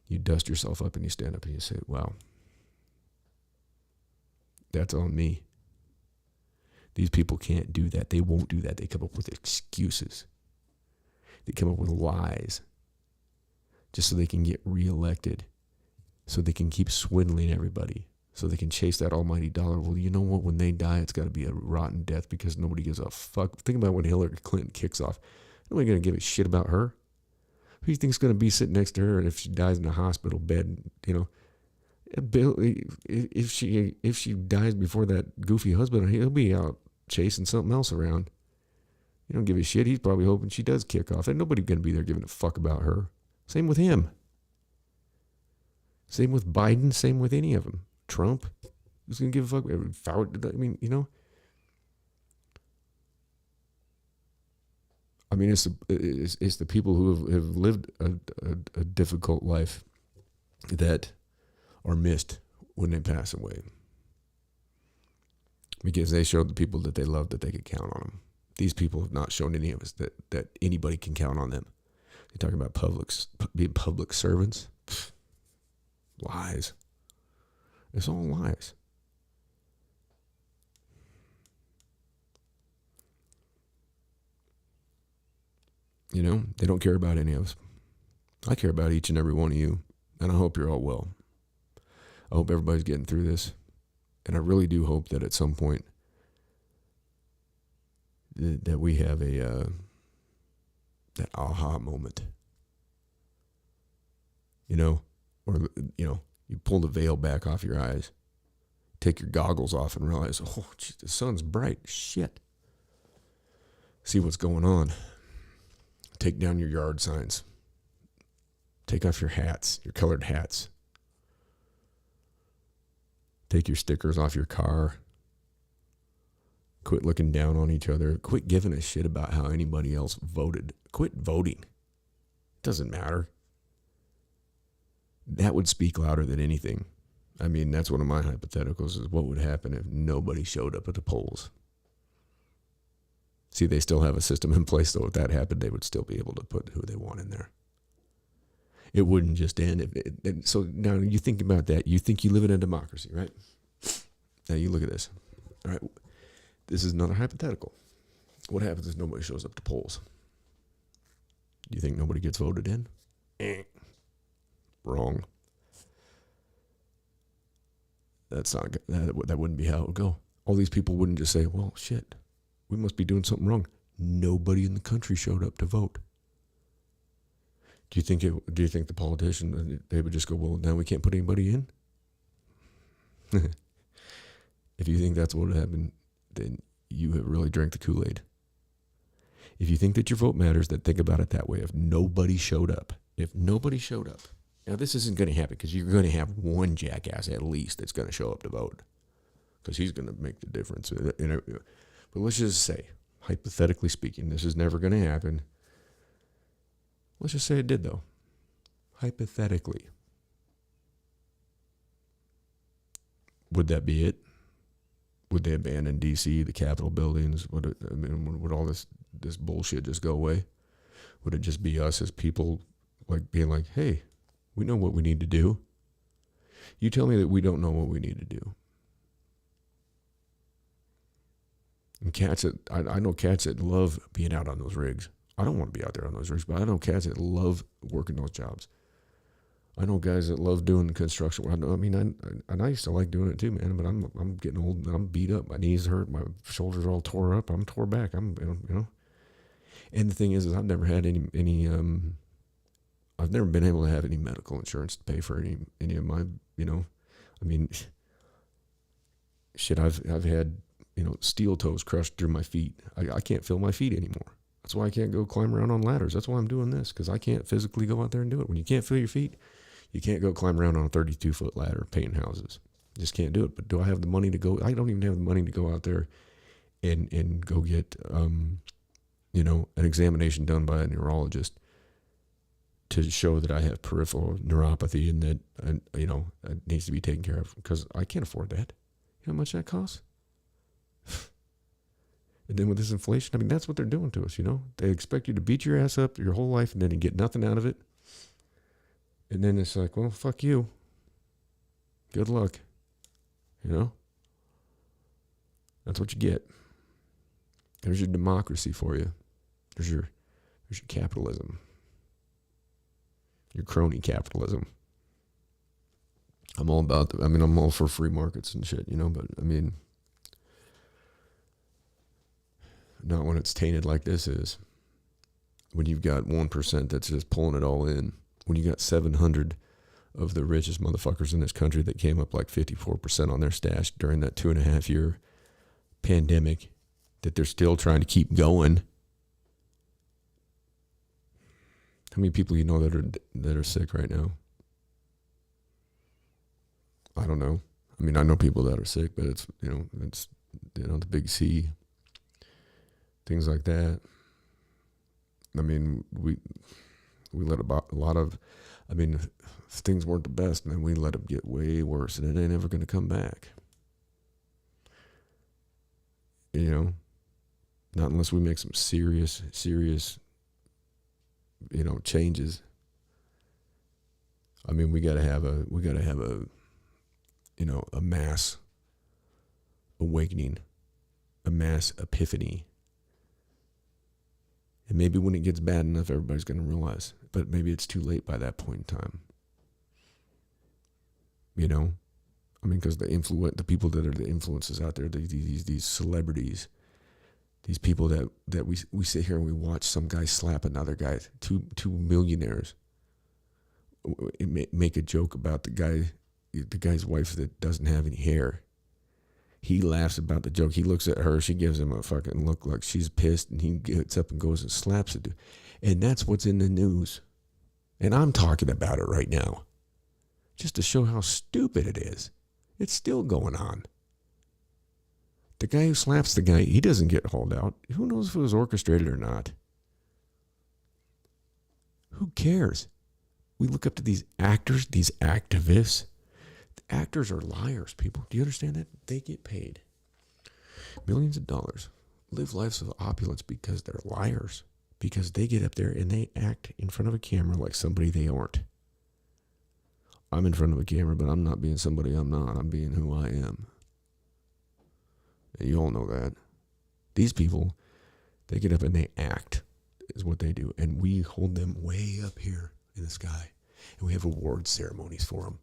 you dust yourself up and you stand up and you say, wow, that's on me. These people can't do that. They won't do that. They come up with excuses. They come up with lies just so they can get reelected, so they can keep swindling everybody, so they can chase that almighty dollar. Well, you know what? When they die, it's got to be a rotten death because nobody gives a fuck. Think about when Hillary Clinton kicks off. Nobody going to give a shit about her. Who do you think's going to be sitting next to her if she dies in a hospital bed, you know? If she dies before that goofy husband, he'll be out chasing something else around. You don't give a shit. He's probably hoping she does kick off. And nobody's going to be there giving a fuck about her. Same with him. Same with Biden. Same with any of them. Trump. Who's going to give a fuck? I mean, you know. I mean, it's the people who have lived a difficult life that are missed when they pass away. Because they showed the people that they loved that they could count on them. These people have not shown any of us that anybody can count on them. They're talking about being public servants. Pfft, lies. It's all lies. You know, they don't care about any of us. I care about each and every one of you, and I hope you're all well. I hope everybody's getting through this. And I really do hope that at some point that we have that aha moment. You know, or, you know, you pull the veil back off your eyes, take your goggles off and realize, oh, geez, the sun's bright. Shit. See what's going on. Take down your yard signs. Take off your hats, your colored hats. Take your stickers off your car. Quit looking down on each other. Quit giving a shit about how anybody else voted. Quit voting. It doesn't matter. That would speak louder than anything. I mean, that's one of my hypotheticals, is what would happen if nobody showed up at the polls. See, they still have a system in place, though. If that happened, they would still be able to put who they want in there. It wouldn't just end. So now you think about that. You think you live in a democracy, right? Now you look at this. All right. This is another hypothetical. What happens if nobody shows up to polls? Do you think nobody gets voted in? Wrong. That's not that wouldn't be how it would go. All these people wouldn't just say, well, shit, we must be doing something wrong. Nobody in the country showed up to vote. Do you think the politician, they would just go, well, now we can't put anybody in? If you think that's what would happen, then you have really drank the Kool-Aid. If you think that your vote matters, then think about it that way. If nobody showed up. Now, this isn't going to happen because you're going to have one jackass at least that's going to show up to vote because he's going to make the difference. But let's just say, hypothetically speaking, this is never going to happen. Let's just say it did, though. Hypothetically. Would that be it? Would they abandon D.C., the Capitol buildings? Would all this bullshit just go away? Would it just be us as people being like, hey, we know what we need to do. You tell me that we don't know what we need to do. And I know cats that love being out on those rigs. I don't want to be out there on those rigs, but I know cats that love working those jobs. I know guys that love doing construction. I used to like doing it too, man. But I'm getting old. And I'm beat up. My knees hurt. My shoulders are all tore up. I'm tore back. And the thing is I've never had any. I've never been able to have any medical insurance to pay for any of my. Shit. I've had steel toes crushed through my feet. I can't feel my feet anymore. That's why I can't go climb around on ladders. That's why I'm doing this, because I can't physically go out there and do it. When you can't feel your feet, you can't go climb around on a 32-foot ladder painting houses. You just can't do it. But do I have the money to go? I don't even have the money to go out there and go get an examination done by a neurologist to show that I have peripheral neuropathy and that it needs to be taken care of, because I can't afford that. You know how much that costs? And then with this inflation, that's what they're doing to us, They expect you to beat your ass up your whole life and then you get nothing out of it. And then it's like, well, fuck you. Good luck. That's what you get. There's your democracy for you. There's your capitalism. Your crony capitalism. I'm all about I'm all for free markets and shit, but not when it's tainted like this is. When you've got 1% that's just pulling it all in. When you got 700 of the richest motherfuckers in this country that came up like 54% on their stash during that 2.5 year pandemic, that they're still trying to keep going. How many people that are sick right now? I don't know. I know people that are sick, but it's the big C. Things like that. We let a lot of, if things weren't the best, man, we let them get way worse, and it ain't ever going to come back. Not unless we make some serious, changes. We gotta have a mass awakening, a mass epiphany. And maybe when it gets bad enough, everybody's going to realize. But maybe it's too late by that point in time. Because the people that are the influences out there, these celebrities, these people that we sit here and we watch some guy slap another guy, two millionaires, make a joke about the guy's wife that doesn't have any hair. He laughs about the joke. He looks at her. She gives him a fucking look like she's pissed, and he gets up and goes and slaps it. And that's what's in the news. And I'm talking about it right now, just to show how stupid it is. It's still going on. The guy who slaps the guy, he doesn't get hauled out. Who knows if it was orchestrated or not? Who cares? We look up to these actors, these activists. The actors are liars, people. Do you understand that? They get paid millions of dollars, live lives of opulence because they're liars. Because they get up there and they act in front of a camera like somebody they aren't. I'm in front of a camera, but I'm not being somebody I'm not. I'm being who I am. And you all know that. These people, they get up and they act is what they do. And we hold them way up here in the sky. And we have award ceremonies for them.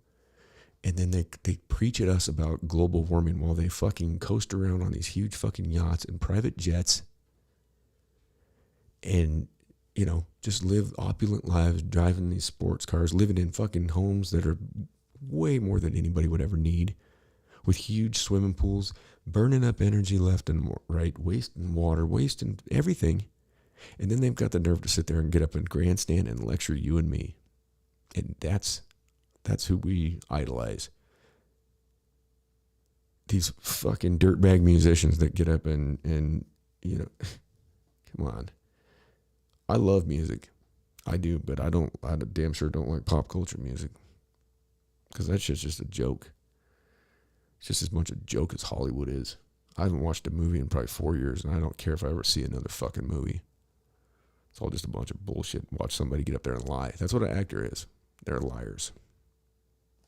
And then they preach at us about global warming while they fucking coast around on these huge fucking yachts and private jets. And, you know, just live opulent lives, driving these sports cars, living in fucking homes that are way more than anybody would ever need, with huge swimming pools, burning up energy left and right, wasting water, wasting everything. And then they've got the nerve to sit there and get up and grandstand and lecture you and me. And that's who we idolize. These fucking dirtbag musicians that get up and you know, come on. I love music. I do, but I damn sure don't like pop culture music. Because that shit's just a joke. It's just as much a joke as Hollywood is. I haven't watched a movie in probably 4 years, and I don't care if I ever see another fucking movie. It's all just a bunch of bullshit. Watch somebody get up there and lie. That's what an actor is. They're liars.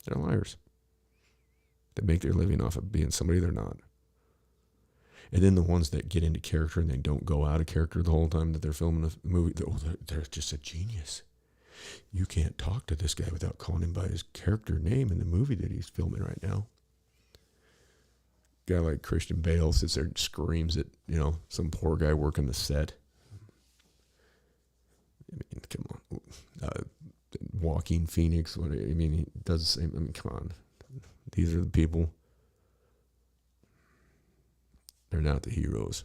They're liars. They make their living off of being somebody they're not. And then the ones that get into character and they don't go out of character the whole time that they're filming a movie, they're just a genius. You can't talk to this guy without calling him by his character name in the movie that he's filming right now. Guy like Christian Bale sits there and screams at, you know, some poor guy working the set. I mean, come on. Joaquin Phoenix, what, I mean, he does the same. I mean, come on. These are the people. They're not the heroes.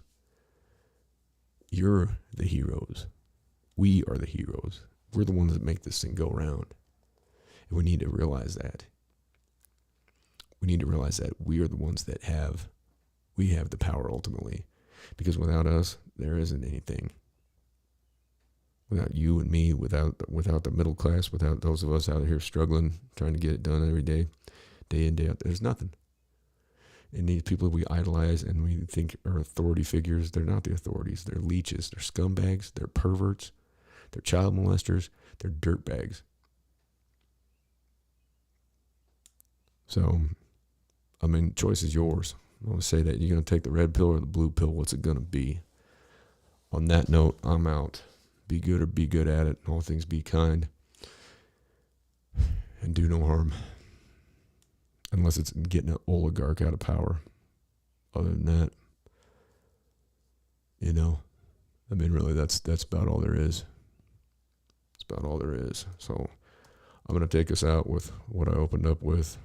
You're the heroes. We are the heroes. We're the ones that make this thing go round. And we need to realize that. We need to realize that we are the ones that we have the power ultimately. Because without us, there isn't anything. Without you and me, without the middle class, without those of us out here struggling, trying to get it done every day, day in, day out, there's nothing. And these people we idolize and we think are authority figures, they're not the authorities. They're leeches. They're scumbags. They're perverts. They're child molesters. They're dirtbags. So, I mean, choice is yours. I want to say that you're going to take the red pill or the blue pill. What's it going to be? On that note, I'm out. Be good or be good at it. All things be kind. And do no harm. Unless it's getting an oligarch out of power. Other than that, you know, I mean, really, that's about all there is. It's about all there is. So I'm going to take us out with what I opened up with.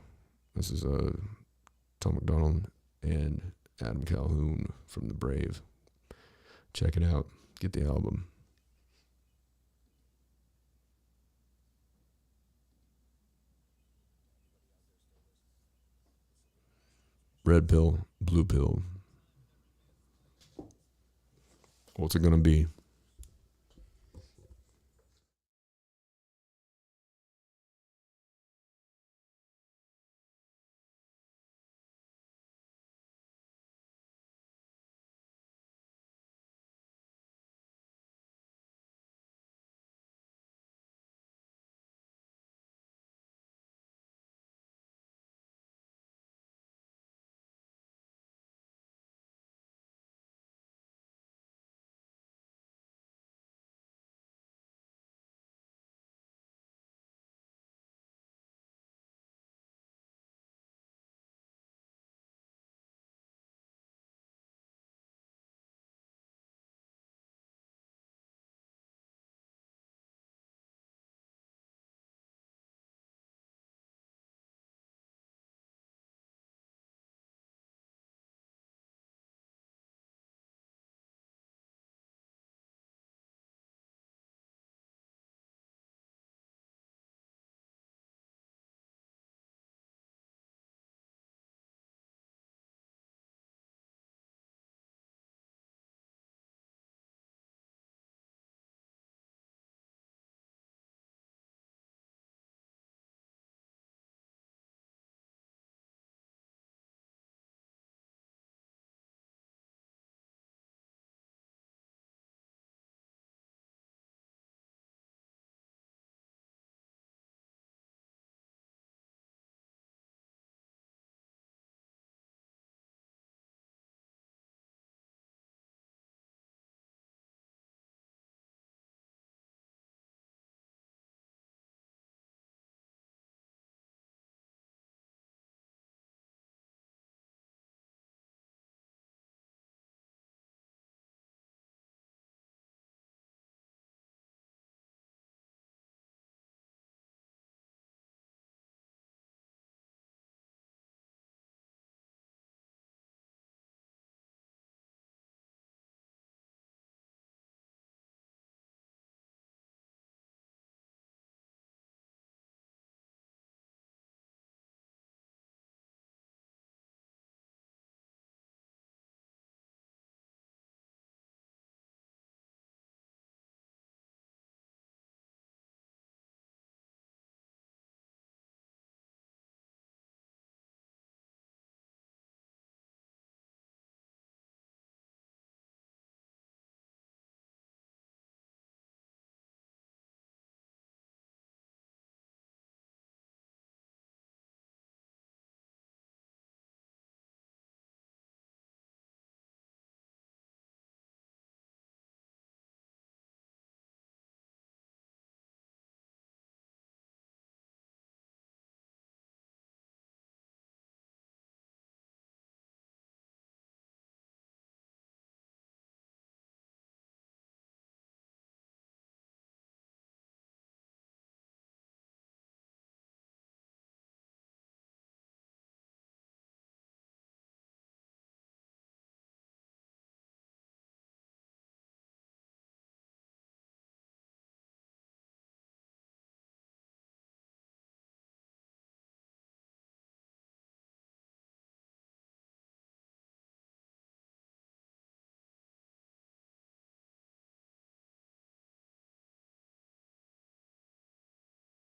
This is Tom McDonald and Adam Calhoun from The Brave. Check it out. Get the album. Red pill, blue pill. What's it going to be?